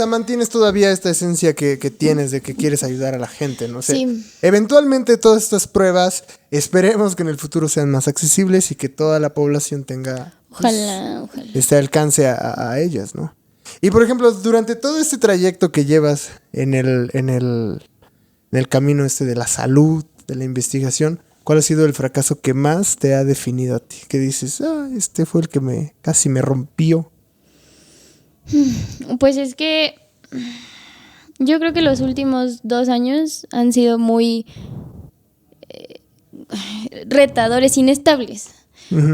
mantienes todavía esta esencia que tienes de que quieres ayudar a la gente, ¿no? Sí. Eventualmente todas estas pruebas, esperemos que en el futuro sean más accesibles y que toda la población tenga ojalá. este alcance a ellas, ¿no? Y por ejemplo, durante todo este trayecto que llevas en el camino de la salud, de la investigación, ¿cuál ha sido el fracaso que más te ha definido a ti? Que dices, este fue el que casi me rompió. Pues es que yo creo que los últimos 2 años han sido muy retadores, inestables.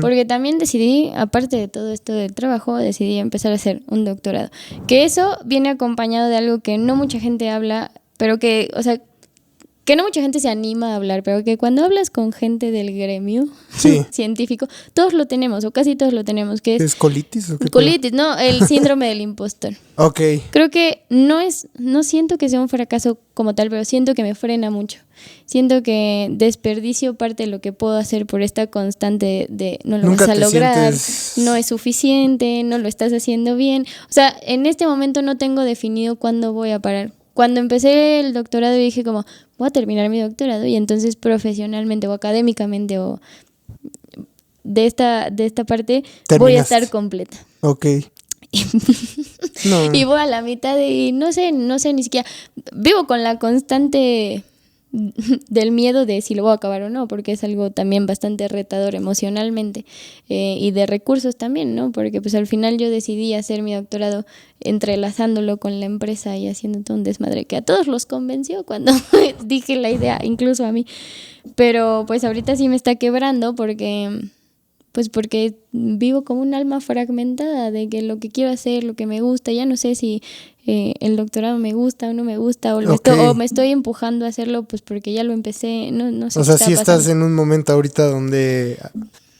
Porque también decidí, aparte de todo esto del trabajo, decidí empezar a hacer un doctorado. Que eso viene acompañado de algo que no mucha gente habla, pero que, o sea, que no mucha gente se anima a hablar, pero que cuando hablas con gente del gremio científico, todos lo tenemos, o casi todos lo tenemos, que ¿Es colitis o qué? Colitis, no, el síndrome del impostor. Ok. Creo que no siento que sea un fracaso como tal, pero siento que me frena mucho. Siento que desperdicio parte de lo que puedo hacer por esta constante de no lo vas a lograr, no es suficiente, no lo estás haciendo bien. O sea, en este momento no tengo definido cuándo voy a parar. cuando empecé el doctorado dije como, voy a terminar mi doctorado y entonces profesionalmente o académicamente o de esta parte voy a estar completa. Ok. No. Y voy a la mitad y no sé ni siquiera, vivo con la constante del miedo de si lo voy a acabar o no, porque es algo también bastante retador emocionalmente y de recursos también, ¿no? Porque pues al final yo decidí hacer mi doctorado entrelazándolo con la empresa y haciendo todo un desmadre que a todos los convenció cuando dije la idea, incluso a mí. Pero pues ahorita sí me está quebrando porque vivo como un alma fragmentada de que lo que quiero hacer, lo que me gusta, ya no sé si el doctorado me gusta o no me gusta, o me estoy empujando a hacerlo pues porque ya lo empecé, no sé. O sea, sí estás en un momento ahorita donde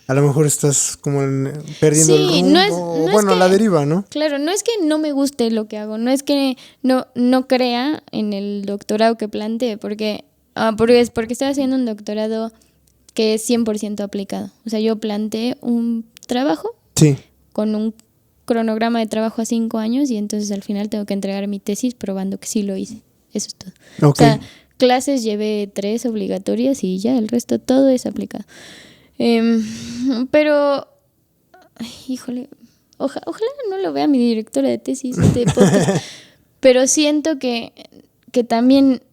a lo mejor estás como perdiendo el rumbo, bueno, a la deriva, ¿no? Claro, no es que no me guste lo que hago, no es que no crea en el doctorado que planteé, porque estoy haciendo un doctorado que es 100% aplicado. O sea, yo planteé un trabajo con un cronograma de trabajo a 5 años y entonces al final tengo que entregar mi tesis probando que sí lo hice. Eso es todo. Okay. O sea, clases llevé 3 obligatorias y ya el resto todo es aplicado. Pero, híjole, ojalá no lo vea mi directora de tesis de podcast, pero siento que también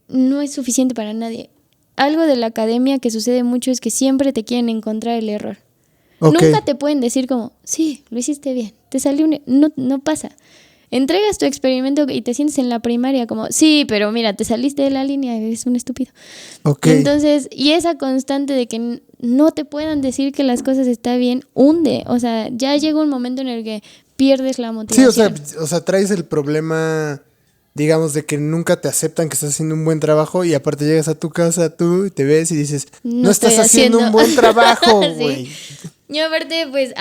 no es suficiente para nadie. Algo de la academia que sucede mucho es que siempre te quieren encontrar el error. Okay. Nunca te pueden decir como, sí, lo hiciste bien, te salió no pasa. Entregas tu experimento y te sientes en la primaria como, sí, pero mira, te saliste de la línea, eres un estúpido. Okay. Entonces, y esa constante de que no te puedan decir que las cosas están bien, hunde. O sea, ya llega un momento en el que pierdes la motivación. Sí, o sea, traes el problema, digamos, de que nunca te aceptan que estás haciendo un buen trabajo y aparte llegas a tu casa tú y te ves y dices, no estás haciendo un buen trabajo, güey. Sí. Y aparte, pues,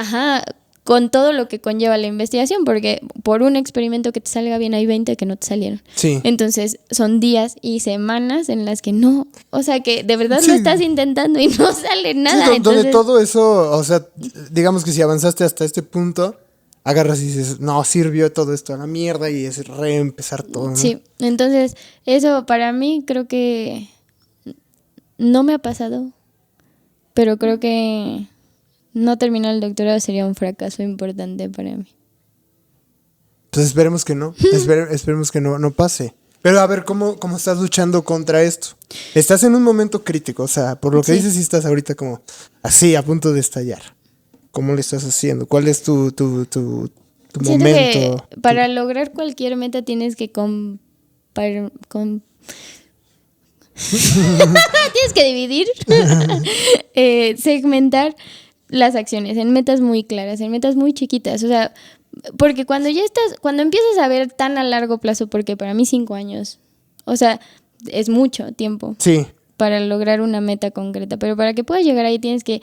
con todo lo que conlleva la investigación, porque por un experimento que te salga bien hay 20 que no te salieron. Sí. Entonces, son días y semanas en las que no, o sea, que de verdad lo estás intentando y no sale nada. Sí, donde todo eso, o sea, digamos que si avanzaste hasta este punto, agarras y dices, no, sirvió todo esto a la mierda y es reempezar todo, ¿no? Sí, entonces, eso para mí creo que no me ha pasado, pero creo que no terminar el doctorado sería un fracaso importante para mí. Pues esperemos que no, esperemos que no pase. Pero a ver, ¿cómo estás luchando contra esto? Estás en un momento crítico, o sea, por lo que dices, sí estás ahorita como así, a punto de estallar. ¿Cómo le estás haciendo? ¿Cuál es tu Siento momento? Que para lograr cualquier meta tienes que tienes que dividir, segmentar las acciones en metas muy claras, en metas muy chiquitas. O sea, porque cuando empiezas a ver tan a largo plazo, porque para mí 5 años, o sea, es mucho tiempo para lograr una meta concreta, pero para que puedas llegar ahí tienes que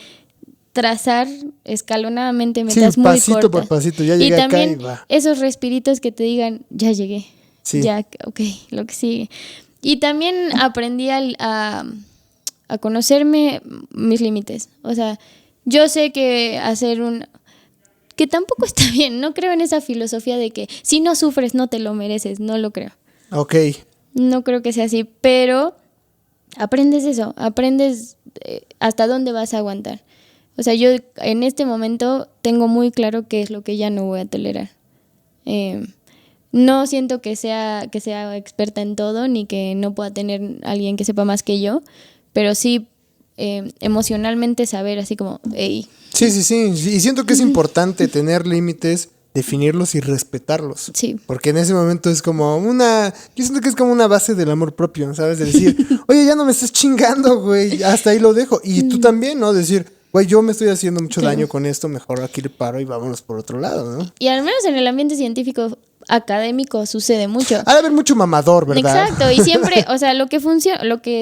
trazar escalonadamente metas muy cortas. Pasito por pasito, ya llegué acá y va. Esos respiritos que te digan, ya llegué, ya, ok, lo que sigue. Y también aprendí a conocerme mis límites. O sea, yo sé que que tampoco está bien. No creo en esa filosofía de que si no sufres no te lo mereces. No lo creo. Ok. No creo que sea así, pero aprendes eso. Aprendes hasta dónde vas a aguantar. O sea, yo en este momento tengo muy claro qué es lo que ya no voy a tolerar. No siento que sea experta en todo, ni que no pueda tener alguien que sepa más que yo, pero sí emocionalmente saber así como, hey. Sí. Y siento que es importante tener límites, definirlos y respetarlos. Sí. Porque en ese momento es como yo siento que es como una base del amor propio, ¿sabes? De decir, oye, ya no me estás chingando, güey, hasta ahí lo dejo. Y tú también, ¿no? Decir, güey, yo me estoy haciendo mucho daño con esto, mejor aquí le paro y vámonos por otro lado, ¿no? Y al menos en el ambiente científico académico sucede mucho. Ha de haber mucho mamador, ¿verdad? Exacto, y siempre, o sea, lo que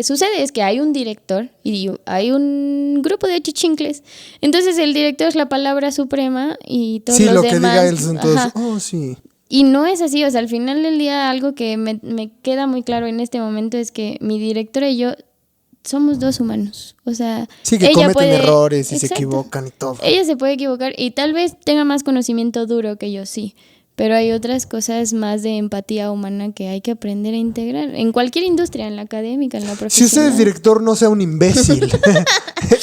sucede es que hay un director y hay un grupo de chichincles. Entonces el director es la palabra suprema y todos los demás. Sí, lo que diga él son todos, sí. Y no es así, o sea, al final del día algo que me queda muy claro en este momento es que mi directora y yo somos 2 humanos, o sea, sí, que cometen errores y se equivocan y todo. Ella se puede equivocar y tal vez tenga más conocimiento duro que yo, sí, pero hay otras cosas más de empatía humana que hay que aprender a integrar en cualquier industria, en la académica, en la profesional. Si usted es director, no sea un imbécil.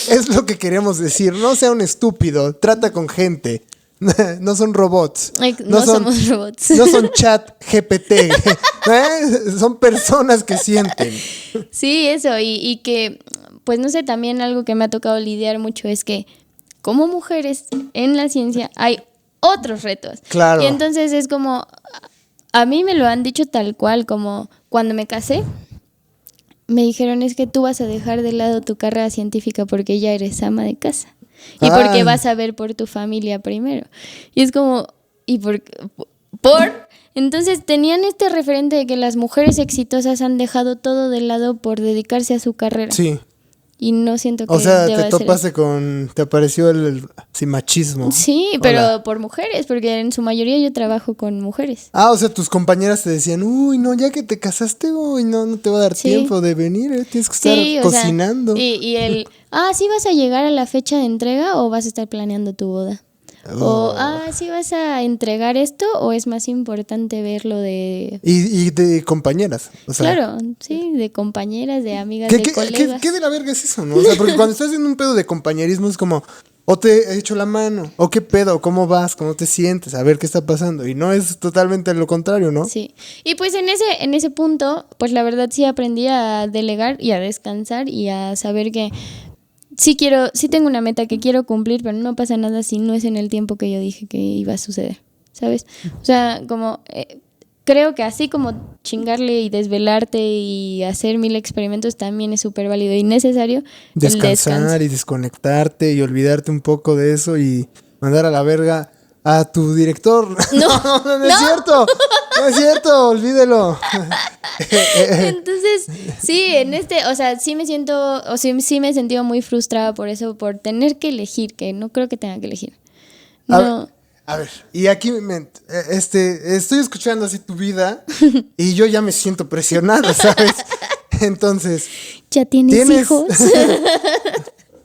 Es lo que queremos decir. No sea un estúpido. Trata con gente. No son robots. No somos robots. No son chat GPT. Son personas que sienten. Sí, eso. Y que, pues no sé, también algo que me ha tocado lidiar mucho es que como mujeres en la ciencia hay otros retos. Claro. Y entonces es como, a mí me lo han dicho tal cual, como cuando me casé, me dijeron es que tú vas a dejar de lado tu carrera científica porque ya eres ama de casa. Y porque vas a ver por tu familia primero. Y es como, ¿y por? Entonces tenían este referente de que las mujeres exitosas han dejado todo de lado por dedicarse a su carrera. Sí. Y no siento que o sea, deba te de ser topaste con... Te apareció el sí, machismo. Sí, pero Hola. por mujeres, porque en su mayoría yo trabajo con mujeres. O sea, tus compañeras te decían, uy, no, ya que te casaste, uy, no te va a dar Sí. tiempo de venir, tienes que estar Sí, o sea, cocinando. y el, ¿sí vas a llegar a la fecha de entrega o vas a estar planeando tu boda? O, ¿sí vas a entregar esto o es más importante verlo de... Y de compañeras, o sea. Claro, sí, de compañeras, de amigas, ¿Qué, de qué, colegas. qué de la verga es eso, no? O sea, porque cuando estás en un pedo de compañerismo es como, o te he hecho la mano, o qué pedo, cómo vas, cómo te sientes, a ver qué está pasando. Y no es totalmente lo contrario, ¿no? Sí, y pues en ese punto, pues la verdad sí aprendí a delegar y a descansar y a saber que sí tengo una meta que quiero cumplir, pero no pasa nada si no es en el tiempo que yo dije que iba a suceder, ¿sabes? O sea, como creo que así como chingarle y desvelarte y hacer 1000 experimentos también es súper válido y necesario el Descansar y desconectarte y olvidarte un poco de eso y mandar a la verga a tu director. No es cierto. No es cierto, olvídelo. Entonces, sí, o sea, sí me siento, o sí me he sentido muy frustrada por eso, por tener que elegir, que no creo que tenga que elegir. No. A ver, y aquí estoy escuchando así tu vida y yo ya me siento presionado, ¿sabes? Entonces, ¿Ya tienes hijos?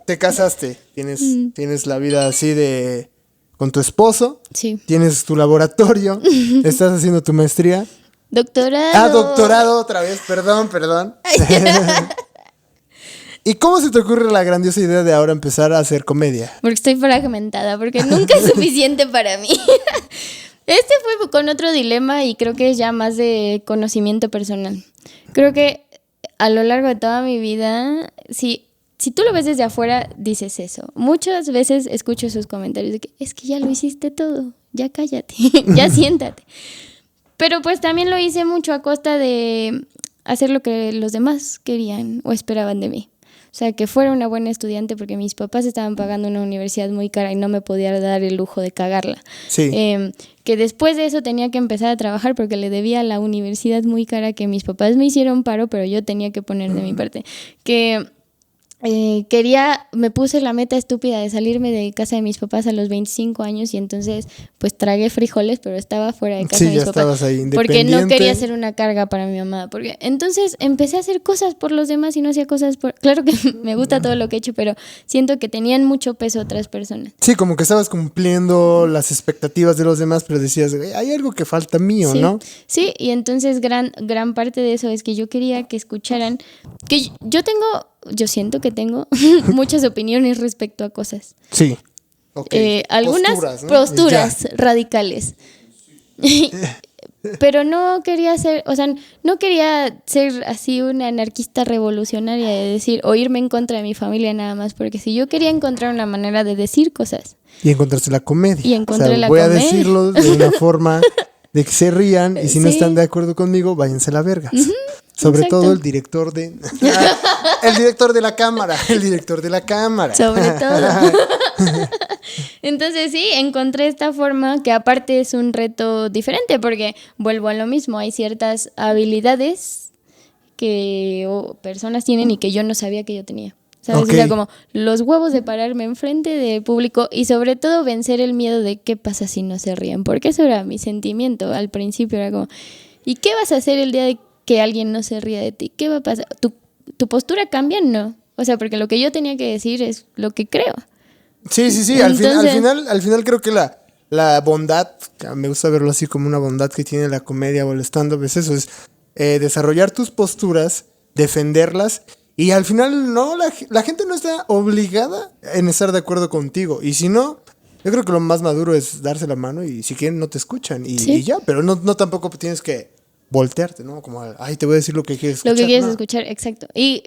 Te casaste, tienes la vida así de con tu esposo, Sí. tienes tu laboratorio, estás haciendo tu maestría. Doctorado. Doctorado otra vez, perdón. ¿Y cómo se te ocurre la grandiosa idea de ahora empezar a hacer comedia? Porque estoy fragmentada, porque nunca es suficiente para mí. Este fue con otro dilema y creo que es ya más de conocimiento personal. Creo que a lo largo de toda mi vida, si tú lo ves desde afuera, dices eso. Muchas veces escucho sus comentarios de que es que ya lo hiciste todo, ya cállate, ya siéntate. Pero pues también lo hice mucho a costa de hacer lo que los demás querían o esperaban de mí. O sea, que fuera una buena estudiante porque mis papás estaban pagando una universidad muy cara y no me podía dar el lujo de cagarla. Sí. Que después de eso tenía que empezar a trabajar porque le debía a la universidad muy cara que mis papás me hicieron paro, pero yo tenía que poner de mi parte. Que me puse la meta estúpida de salirme de casa de mis papás a los 25 años y entonces pues tragué frijoles, pero estaba fuera de casa de mis papás ahí, porque no quería ser una carga para mi mamá, porque entonces empecé a hacer cosas por los demás y no hacía cosas claro que me gusta todo lo que he hecho, pero siento que tenían mucho peso otras personas. Sí, como que estabas cumpliendo las expectativas de los demás, pero decías, hay algo que falta mío, Sí, ¿no? sí, y entonces gran parte de eso es que yo quería que escucharan que yo siento que tengo muchas opiniones respecto a cosas. Sí. Okay. Algunas posturas radicales. Pero no quería ser así una anarquista revolucionaria de decir o irme en contra de mi familia nada más, porque si yo quería encontrar una manera de decir cosas. Y encontrarse la comedia. Y encontré la voy comedia. a decirlo de una forma de que se rían y si no están de acuerdo conmigo, váyanse a la verga. Sobre exacto. todo el director de... el director de la cámara. El director de la cámara. Sobre todo. Entonces sí, encontré esta forma que aparte es un reto diferente porque vuelvo a lo mismo, hay ciertas habilidades que personas tienen y que yo no sabía que yo tenía. ¿Sabes? Okay. O sea, como los huevos de pararme enfrente del público y sobre todo vencer el miedo de qué pasa si no se ríen, porque eso era mi sentimiento al principio, era como, ¿y qué vas a hacer el día de que alguien no se ría de ti? ¿Qué va a pasar? ¿Tu postura cambia? No. O sea, porque lo que yo tenía que decir es lo que creo. Sí. Entonces, al final creo que la bondad, me gusta verlo así como una bondad que tiene la comedia o el stand-up, es eso, es desarrollar tus posturas, defenderlas, y al final no, la gente no está obligada en estar de acuerdo contigo, y si no, yo creo que lo más maduro es darse la mano, y si quieren no te escuchan, y ya, pero no tampoco tienes que voltearte, ¿no? Como, ay, te voy a decir lo que quieres escuchar. Lo que quieres no. escuchar, exacto. Y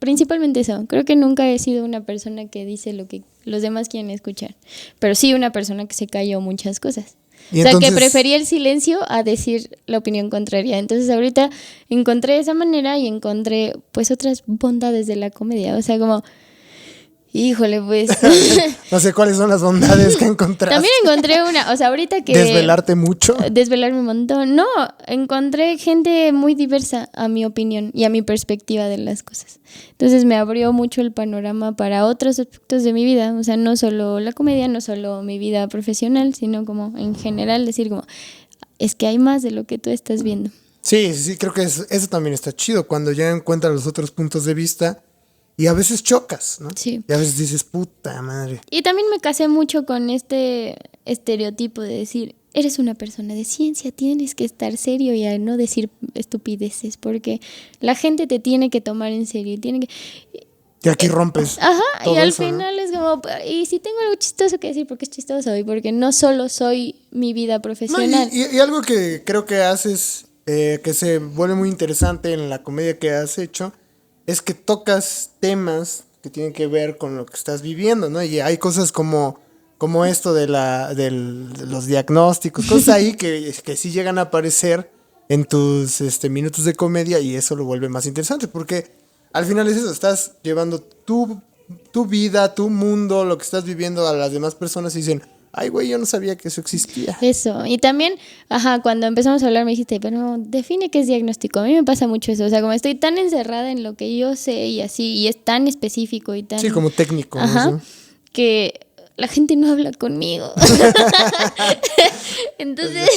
principalmente eso, creo que nunca he sido una persona que dice lo que los demás quieren escuchar, pero sí una persona que se calló muchas cosas. Y o sea, entonces, que prefería el silencio a decir la opinión contraria. Entonces ahorita encontré esa manera y encontré pues otras bondades de la comedia. O sea, como, híjole, pues... no sé cuáles son las bondades que encontraste. También encontré una, o sea, ahorita que... Desvelarte mucho. Desvelarme un montón. No, encontré gente muy diversa a mi opinión y a mi perspectiva de las cosas. Entonces me abrió mucho el panorama para otros aspectos de mi vida. O sea, no solo la comedia, no solo mi vida profesional, sino como en general decir como, es que hay más de lo que tú estás viendo. Sí, creo que eso también está chido, cuando ya encuentras los otros puntos de vista y a veces chocas, ¿no? Sí. Y a veces dices, puta madre. Y también me casé mucho con este estereotipo de decir, eres una persona de ciencia, tienes que estar serio y a no decir estupideces, porque la gente te tiene que tomar en serio, tiene que... Y aquí rompes. Ajá, todo y al eso, final es como, y si tengo algo chistoso que decir, porque es chistoso y porque no solo soy mi vida No, profesional. y algo que creo que haces, que se vuelve muy interesante en la comedia que has hecho, es que tocas temas que tienen que ver con lo que estás viviendo, ¿no? Y hay cosas como esto de los diagnósticos, cosas ahí que sí llegan a aparecer en tus minutos de comedia, y eso lo vuelve más interesante, porque al final es eso, estás llevando tu vida, tu mundo, lo que estás viviendo a las demás personas y dicen, ay, güey, yo no sabía que eso existía. Eso, y también, cuando empezamos a hablar me dijiste, pero define qué es diagnóstico. A mí me pasa mucho eso, o sea, como estoy tan encerrada en lo que yo sé y así, y es tan específico y tan... Sí, como técnico, ajá, ¿no? que la gente no habla conmigo. Entonces...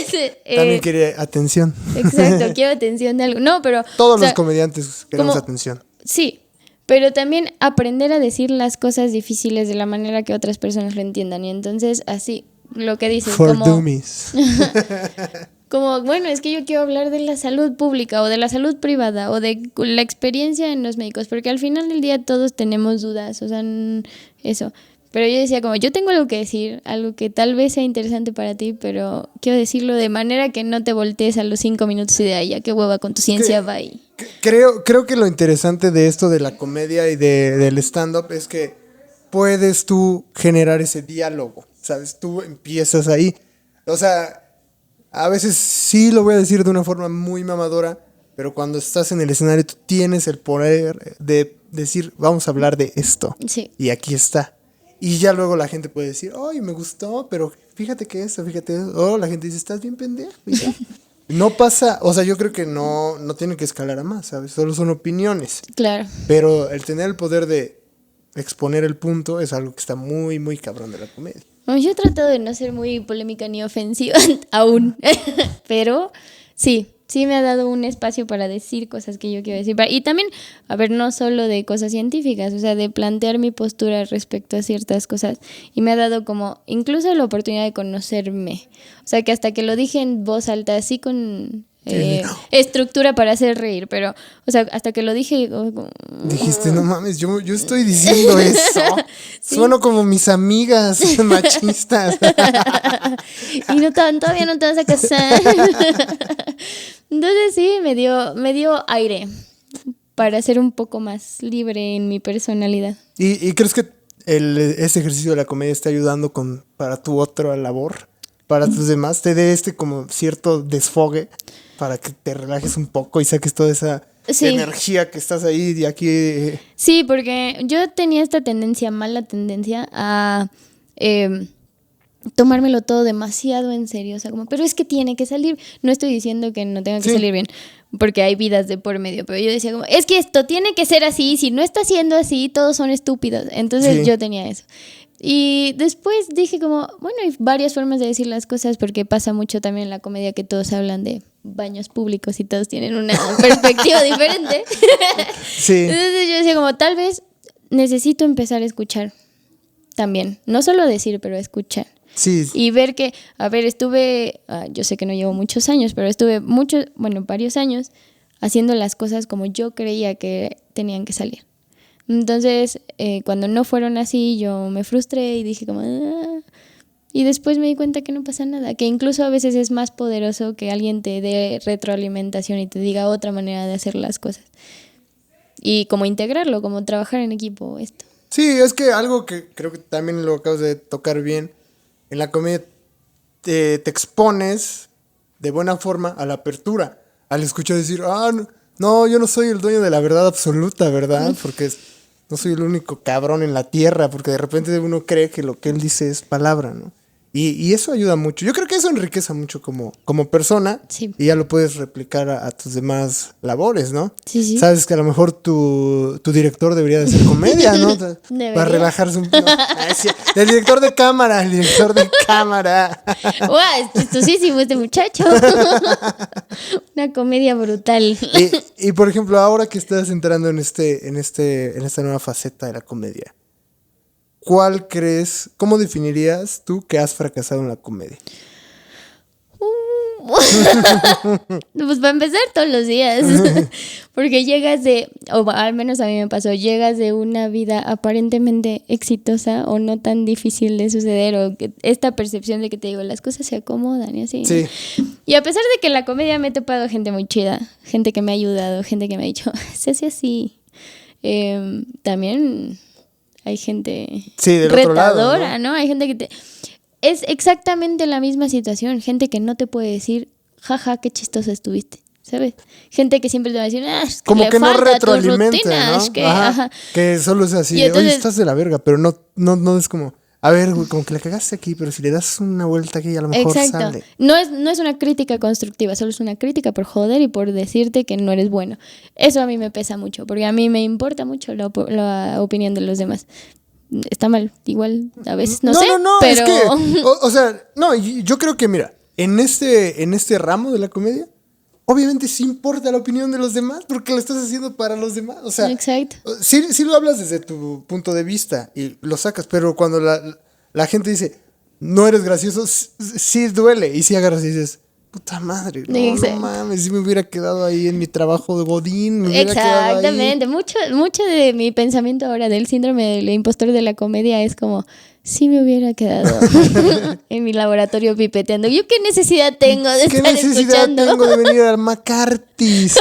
También quiere atención. Exacto, quiero atención de algo. No, pero... Todos los comediantes queremos atención. Sí, pero también aprender a decir las cosas difíciles de la manera que otras personas lo entiendan. Y entonces, así, lo que dices, For dummies. como, bueno, es que yo quiero hablar de la salud pública o de la salud privada o de la experiencia en los médicos, porque al final del día todos tenemos dudas, o sea, eso. Pero yo decía como, yo tengo algo que decir, algo que tal vez sea interesante para ti, pero quiero decirlo de manera que no te voltees a los 5 minutos y de ahí, ya qué hueva con tu ciencia, bye. Creo que lo interesante de esto de la comedia y del stand-up es que puedes tú generar ese diálogo, ¿sabes? Tú empiezas ahí. O sea, a veces sí lo voy a decir de una forma muy mamadora, pero cuando estás en el escenario tú tienes el poder de decir, vamos a hablar de esto. Sí. Y aquí está. Y ya luego la gente puede decir, ay, me gustó, pero fíjate que eso, fíjate eso. O la gente dice, estás bien pendejo. No pasa, o sea, yo creo que no tiene que escalar a más, ¿sabes? Solo son opiniones. Claro. Pero el tener el poder de exponer el punto es algo que está muy, muy cabrón de la comedia. Bueno, yo he tratado de no ser muy polémica ni ofensiva aún, pero sí me ha dado un espacio para decir cosas que yo quiero decir. Y también, a ver, no solo de cosas científicas, o sea, de plantear mi postura respecto a ciertas cosas. Y me ha dado como incluso la oportunidad de conocerme. O sea, que hasta que lo dije en voz alta, así con estructura para hacer reír, pero, o sea, hasta que lo dije... Dijiste, no mames, yo estoy diciendo eso. ¿Sí? Sueno como mis amigas machistas. Y todavía no te vas a casar. Entonces sí, me dio aire para ser un poco más libre en mi personalidad. ¿Y crees que ese ejercicio de la comedia está ayudando para tu otra labor? Para tus demás, te dé como cierto desfogue para que te relajes un poco y saques toda esa energía que estás ahí y aquí. Sí, porque yo tenía esta mala tendencia a tomármelo todo demasiado en serio, o sea, como, pero es que tiene que salir, no estoy diciendo que no tenga que salir bien, porque hay vidas de por medio, pero yo decía como, es que esto tiene que ser así, si no está siendo así, todos son estúpidos, entonces yo tenía eso. Y después dije como, bueno, hay varias formas de decir las cosas, porque pasa mucho también en la comedia que todos hablan de baños públicos y todos tienen una perspectiva diferente. Sí. Entonces yo decía como, tal vez necesito empezar a escuchar también, no solo decir, pero escuchar. Sí. Y ver que, a ver, yo sé que no llevo muchos años, pero estuve varios años haciendo las cosas como yo creía que tenían que salir. Entonces, cuando no fueron así, yo me frustré y dije como... Y después me di cuenta que no pasa nada, que incluso a veces es más poderoso que alguien te dé retroalimentación y te diga otra manera de hacer las cosas. Y como integrarlo, como trabajar en equipo, esto. Sí, es que algo que creo que también lo acabas de tocar bien, en la comedia te expones de buena forma a la apertura, al escuchar decir, no, yo no soy el dueño de la verdad absoluta, ¿verdad? Porque no soy el único cabrón en la tierra, porque de repente uno cree que lo que él dice es palabra, ¿no? Y eso ayuda mucho. Yo creo que eso enriquece mucho como persona. Sí. Y ya lo puedes replicar a tus demás labores, ¿no? Sí. Sabes que a lo mejor tu director debería de hacer comedia, ¿no? Para relajarse un poco. El director de cámara. ¡Guau! Es chistosísimo este muchacho. Una comedia brutal. Y por ejemplo, ahora que estás entrando en esta nueva faceta de la comedia, cómo definirías tú que has fracasado en la comedia? Pues para empezar todos los días. Porque o al menos a mí me pasó, llegas de una vida aparentemente exitosa o no tan difícil de suceder, o esta percepción de que te digo, las cosas se acomodan y así. Sí. Y a pesar de que en la comedia me he topado gente muy chida, gente que me ha ayudado, gente que me ha dicho, se hace así. También hay gente del retadora, otro lado, ¿no? Hay gente que es exactamente la misma situación, gente que no te puede decir, jaja, qué chistosa estuviste, ¿sabes? Gente que siempre te va a decir, es que como le que no falta tu retroalimente, rutina, ¿no? es que, ajá. Que solo es así, entonces, oye, estás de la verga, pero no es como, a ver, güey, como que la cagaste aquí, pero si le das una vuelta aquí a lo mejor sale. No es una crítica constructiva, solo es una crítica por joder y por decirte que no eres bueno. Eso a mí me pesa mucho, porque a mí me importa mucho la opinión de los demás. Está mal, igual a veces, no sé, pero... es que, o sea, no, yo creo que, mira, en este ramo de la comedia, obviamente sí importa la opinión de los demás, porque lo estás haciendo para los demás, o sea... Exacto. Sí lo hablas desde tu punto de vista y lo sacas, pero cuando la gente dice, no eres gracioso, sí duele, y sí agarras y dices... Puta madre, no mames, si me hubiera quedado ahí en mi trabajo de godín, Exactamente, mucho de mi pensamiento ahora del síndrome del impostor de la comedia es como, si me hubiera quedado en mi laboratorio pipeteando, ¿yo qué necesidad tengo de estar escuchando? ¿Qué necesidad tengo de venir al McCarthy's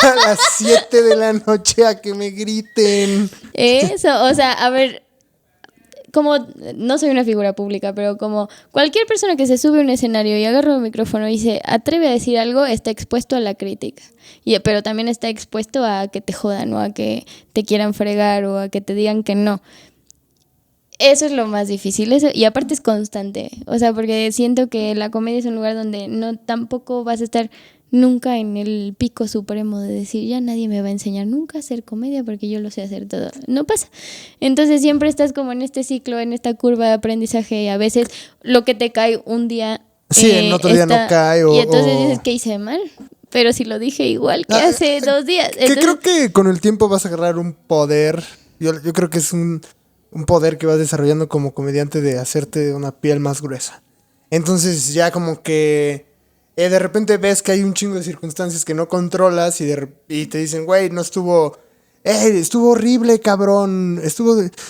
a las 7 de la noche a que me griten? Eso, o sea, a ver... Como no soy una figura pública, pero como cualquier persona que se sube a un escenario y agarra un micrófono y se atreve a decir algo, está expuesto a la crítica. Pero también está expuesto a que te jodan o a que te quieran fregar o a que te digan que no. Eso es lo más difícil. Y aparte es constante. O sea, porque siento que la comedia es un lugar donde no tampoco vas a estar nunca en el pico supremo de decir, ya nadie me va a enseñar nunca a hacer comedia porque yo lo sé hacer todo. No pasa. Entonces siempre estás como en este ciclo, en esta curva de aprendizaje, y a veces lo que te cae un día... Sí, en otro día no cae. Y entonces dices, ¿qué hice mal? Pero si lo dije igual que hace 2 días. Entonces, creo que con el tiempo vas a agarrar un poder. Yo creo que es un poder que vas desarrollando como comediante de hacerte una piel más gruesa. Entonces ya como que... de repente ves que hay un chingo de circunstancias que no controlas y te dicen, güey, no estuvo... estuvo horrible, cabrón.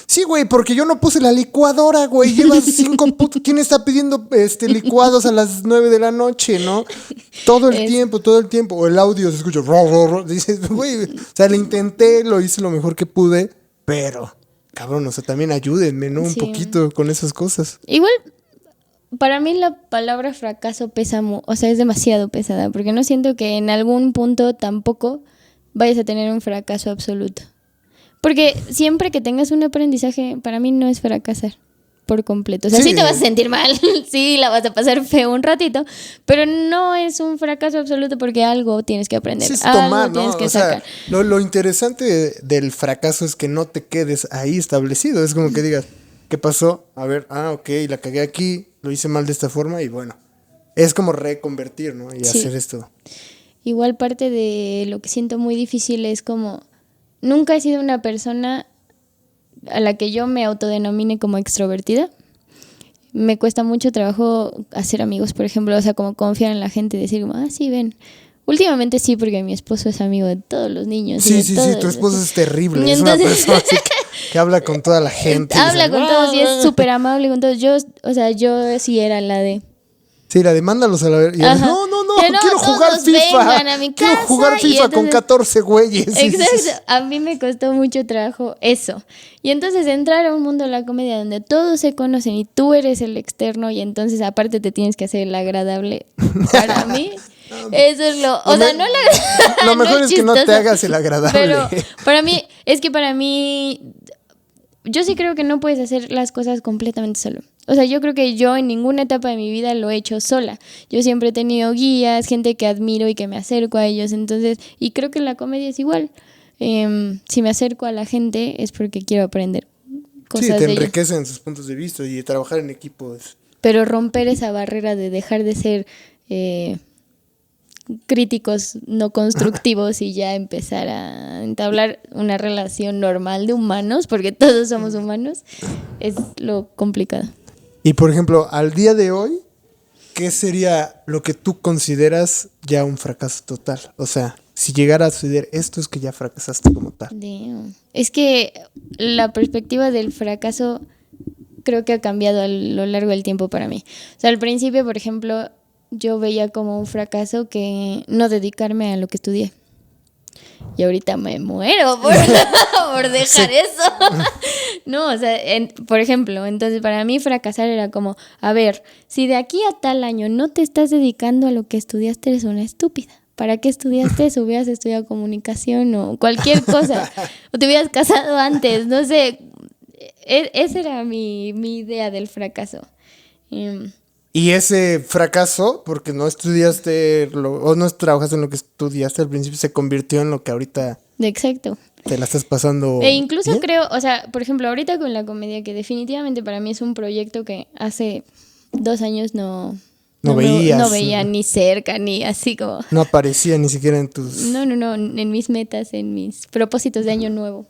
Sí, güey, porque yo no puse la licuadora, güey. Llevas 5 putos... ¿Quién está pidiendo licuados a las 9 de la noche, no? Todo el tiempo. O el audio se escucha... Dices, güey, o sea, le intenté, lo hice lo mejor que pude, pero... Cabrón, o sea, también ayúdenme, ¿no? Un poquito con esas cosas. Igual... Para mí la palabra fracaso pesa o sea, es demasiado pesada, porque no siento que en algún punto tampoco vayas a tener un fracaso absoluto. Porque siempre que tengas un aprendizaje, para mí no es fracasar por completo. O sea, sí te vas a sentir mal, sí la vas a pasar feo un ratito, pero no es un fracaso absoluto porque algo tienes que aprender, sí, es algo tomar, ¿no? tienes que sacar. Sea, lo interesante del fracaso es que no te quedes ahí establecido, es como que digas, ¿qué pasó? A ver, ok, la cagué aquí, lo hice mal de esta forma y bueno, es como reconvertir, ¿no? Y hacer esto. Igual parte de lo que siento muy difícil es como, nunca he sido una persona a la que yo me autodenomine como extrovertida, me cuesta mucho trabajo hacer amigos, por ejemplo, o sea, como confiar en la gente y decir, como, ah, sí, ven. Últimamente sí, porque mi esposo es amigo de todos los niños. Sí, tu esposo es terrible, es una persona así que habla con toda la gente. Habla con todos y es súper amable con todos. Yo sí era la de... Sí, la de mándalos a la ver. No, quiero jugar FIFA. Vengan a mi casa. Quiero jugar FIFA entonces, con 14 güeyes. Exacto, a mí me costó mucho trabajo eso. Y entonces entrar a un mundo de la comedia donde todos se conocen y tú eres el externo y entonces aparte te tienes que hacer el agradable. Para mí, eso es lo... O sea, no la... Lo mejor no es que no te hagas el agradable. Pero para mí... Yo sí creo que no puedes hacer las cosas completamente solo. O sea, yo creo que yo en ninguna etapa de mi vida lo he hecho sola. Yo siempre he tenido guías, gente que admiro y que me acerco a ellos. Entonces, y creo que en la comedia es igual. Si me acerco a la gente es porque quiero aprender cosas de ellos. Sí, te enriquecen sus puntos de vista y trabajar en equipo. Pero romper esa barrera de dejar de ser críticos no constructivos y ya empezar a entablar una relación normal de humanos, porque todos somos humanos, es lo complicado. Y por ejemplo, al día de hoy, ¿qué sería lo que tú consideras ya un fracaso total? O sea, si llegara a suceder esto es que ya fracasaste como tal. Damn. Es que la perspectiva del fracaso creo que ha cambiado a lo largo del tiempo para mí. O sea, al principio, por ejemplo, yo veía como un fracaso que no dedicarme a lo que estudié. Y ahorita me muero por dejar eso. No, o sea, por ejemplo, entonces para mí fracasar era como, a ver, si de aquí a tal año no te estás dedicando a lo que estudiaste, eres una estúpida. ¿Para qué estudiaste eso? Hubieras estudiado comunicación o cualquier cosa. O te hubieras casado antes, no sé. Esa era mi idea del fracaso. Y ese fracaso, porque no estudiaste o no trabajaste en lo que estudiaste al principio, se convirtió en lo que ahorita... Exacto. Te la estás pasando... E incluso ¿bien? creo, o sea, por ejemplo, ahorita con la comedia, que definitivamente para mí es un proyecto que hace 2 años no veía ni cerca, ni así como... No aparecía ni siquiera en tus... No, en mis metas, en mis propósitos de año nuevo.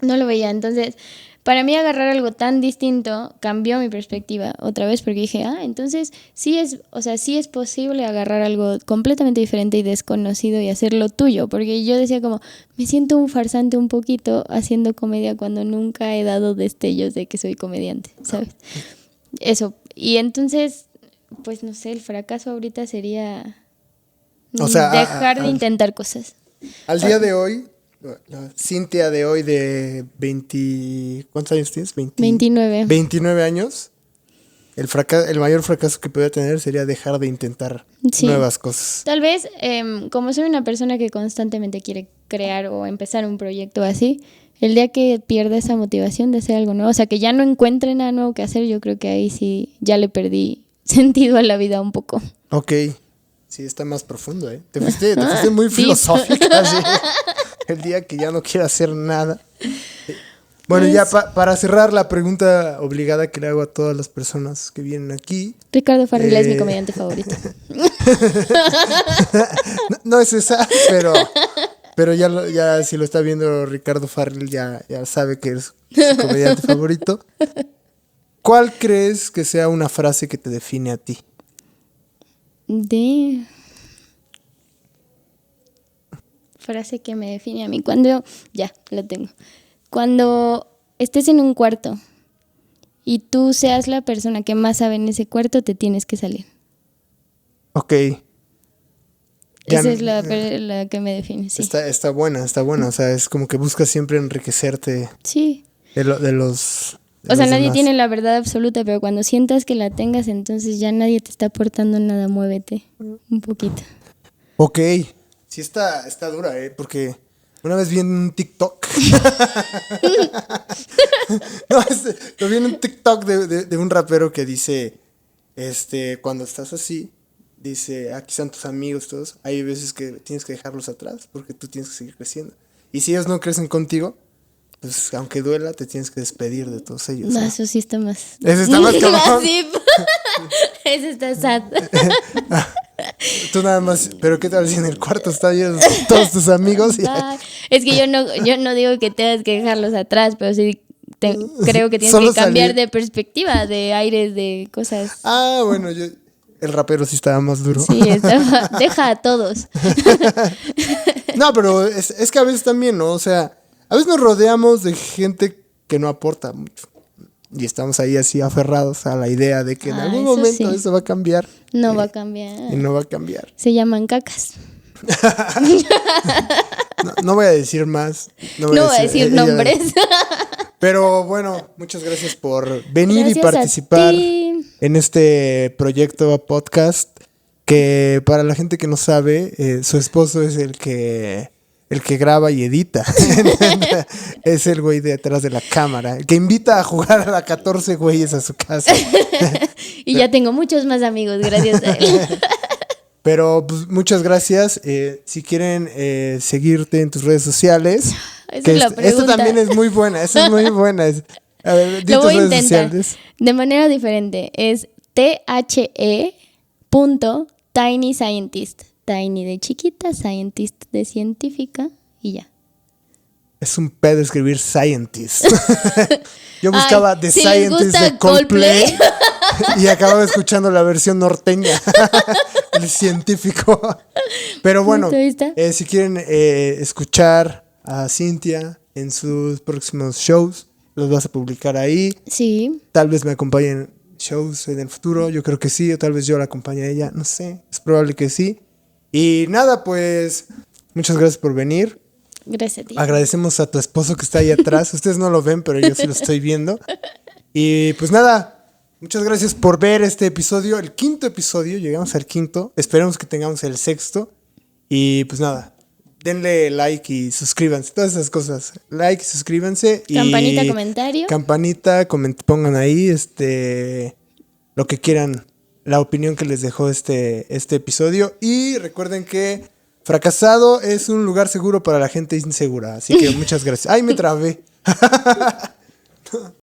No lo veía, entonces... Para mí agarrar algo tan distinto cambió mi perspectiva otra vez porque dije, entonces sí es posible agarrar algo completamente diferente y desconocido y hacerlo tuyo, porque yo decía como, me siento un farsante un poquito haciendo comedia cuando nunca he dado destellos de que soy comediante, ¿sabes? Eso, y entonces, pues no sé, el fracaso ahorita sería dejar de intentar cosas. Al día de hoy... La Cintia de hoy de 20... ¿Cuántos años tienes? 29. 29 años. El mayor fracaso que podría tener sería dejar de intentar nuevas cosas. Tal vez, como soy una persona que constantemente quiere crear o empezar un proyecto así, el día que pierda esa motivación de hacer algo nuevo, o sea, que ya no encuentre nada nuevo que hacer, yo creo que ahí sí ya le perdí sentido a la vida un poco. Ok. Sí, está más profundo, ¿eh? Te fuiste muy filosófica, sí. El día que ya no quiero hacer nada. Bueno, ya para cerrar la pregunta obligada que le hago a todas las personas que vienen aquí. Ricardo Farrell es mi comediante favorito. No es esa, pero ya si lo está viendo Ricardo Farrell ya sabe que es su comediante favorito. ¿Cuál crees que sea una frase que te define a ti? Frase que me define a mí. Ya, lo tengo. Cuando estés en un cuarto y tú seas la persona que más sabe en ese cuarto, te tienes que salir. Ok. Esa es la que me define, sí. Está buena. O sea, es como que buscas siempre enriquecerte. Sí. De los O sea, nadie demás. tiene la verdad absoluta, pero cuando sientas que la tengas, entonces ya nadie te está aportando nada, muévete un poquito. Ok. Sí está dura, porque una vez vi en un TikTok. Lo vi en un TikTok de un rapero que dice, cuando estás así, dice, aquí están tus amigos todos, hay veces que tienes que dejarlos atrás porque tú tienes que seguir creciendo. Y si ellos no crecen contigo, pues aunque duela, te tienes que despedir de todos ellos. No, eso sí está más. Eso está más cabrón. Eso está sad. Tú nada más, pero ¿qué tal si en el cuarto están todos tus amigos? Es que yo no digo que tengas que dejarlos atrás, pero sí creo que tienes Solo que cambiar salir. de perspectiva, de aires, de cosas. Ah, bueno, el rapero sí estaba más duro. Sí, deja a todos. No, pero es que a veces también, ¿no? O sea, a veces nos rodeamos de gente que no aporta mucho. Y estamos ahí así aferrados a la idea de que en algún eso momento sí. eso va a cambiar. No va a cambiar. Y no va a cambiar. Se llaman cacas. No voy a decir más. No voy a decir nombres. Pero bueno, muchas gracias por venir Gracias y a participar ti. en este proyecto podcast. Que para la gente que no sabe, su esposo es el que graba y edita. Es el güey detrás de la cámara. El que invita a jugar a 14 güeyes a su casa. Y ya tengo muchos más amigos gracias a él. Pero pues, muchas gracias. Si quieren seguirte en tus redes sociales. Esa Que es la esta pregunta. también es muy buena. Esa es muy buena. A ver, di Lo tus voy a redes intentar. sociales. De manera diferente. Es the.tinyscientist. Tiny de chiquita, scientist de científica y ya. Es un pedo escribir scientist. Yo buscaba Ay, The si les Scientist gusta de Coldplay. Coldplay. Y acababa escuchando la versión norteña. El científico. Pero bueno, ¿Ahí está? si quieren escuchar a Cintia en sus próximos shows, los vas a publicar ahí. Sí. Tal vez me acompañen shows en el futuro. Yo creo que sí. O tal vez yo la acompañe a ella. No sé. Es probable que sí. Y nada, pues muchas gracias por venir. Gracias a ti. Agradecemos a tu esposo que está ahí atrás. Ustedes no lo ven, pero yo sí lo estoy viendo. Y pues nada, muchas gracias por ver este episodio, el 5º episodio. Llegamos al 5º. Esperemos que tengamos el 6º. Y pues nada, denle like y suscríbanse. Todas esas cosas. Like, suscríbanse. Campanita, y comentario. Campanita, pongan ahí lo que quieran, la opinión que les dejó este episodio. Y recuerden que Fracasado es un lugar seguro para la gente insegura. Así que muchas gracias. Ay, me trabé.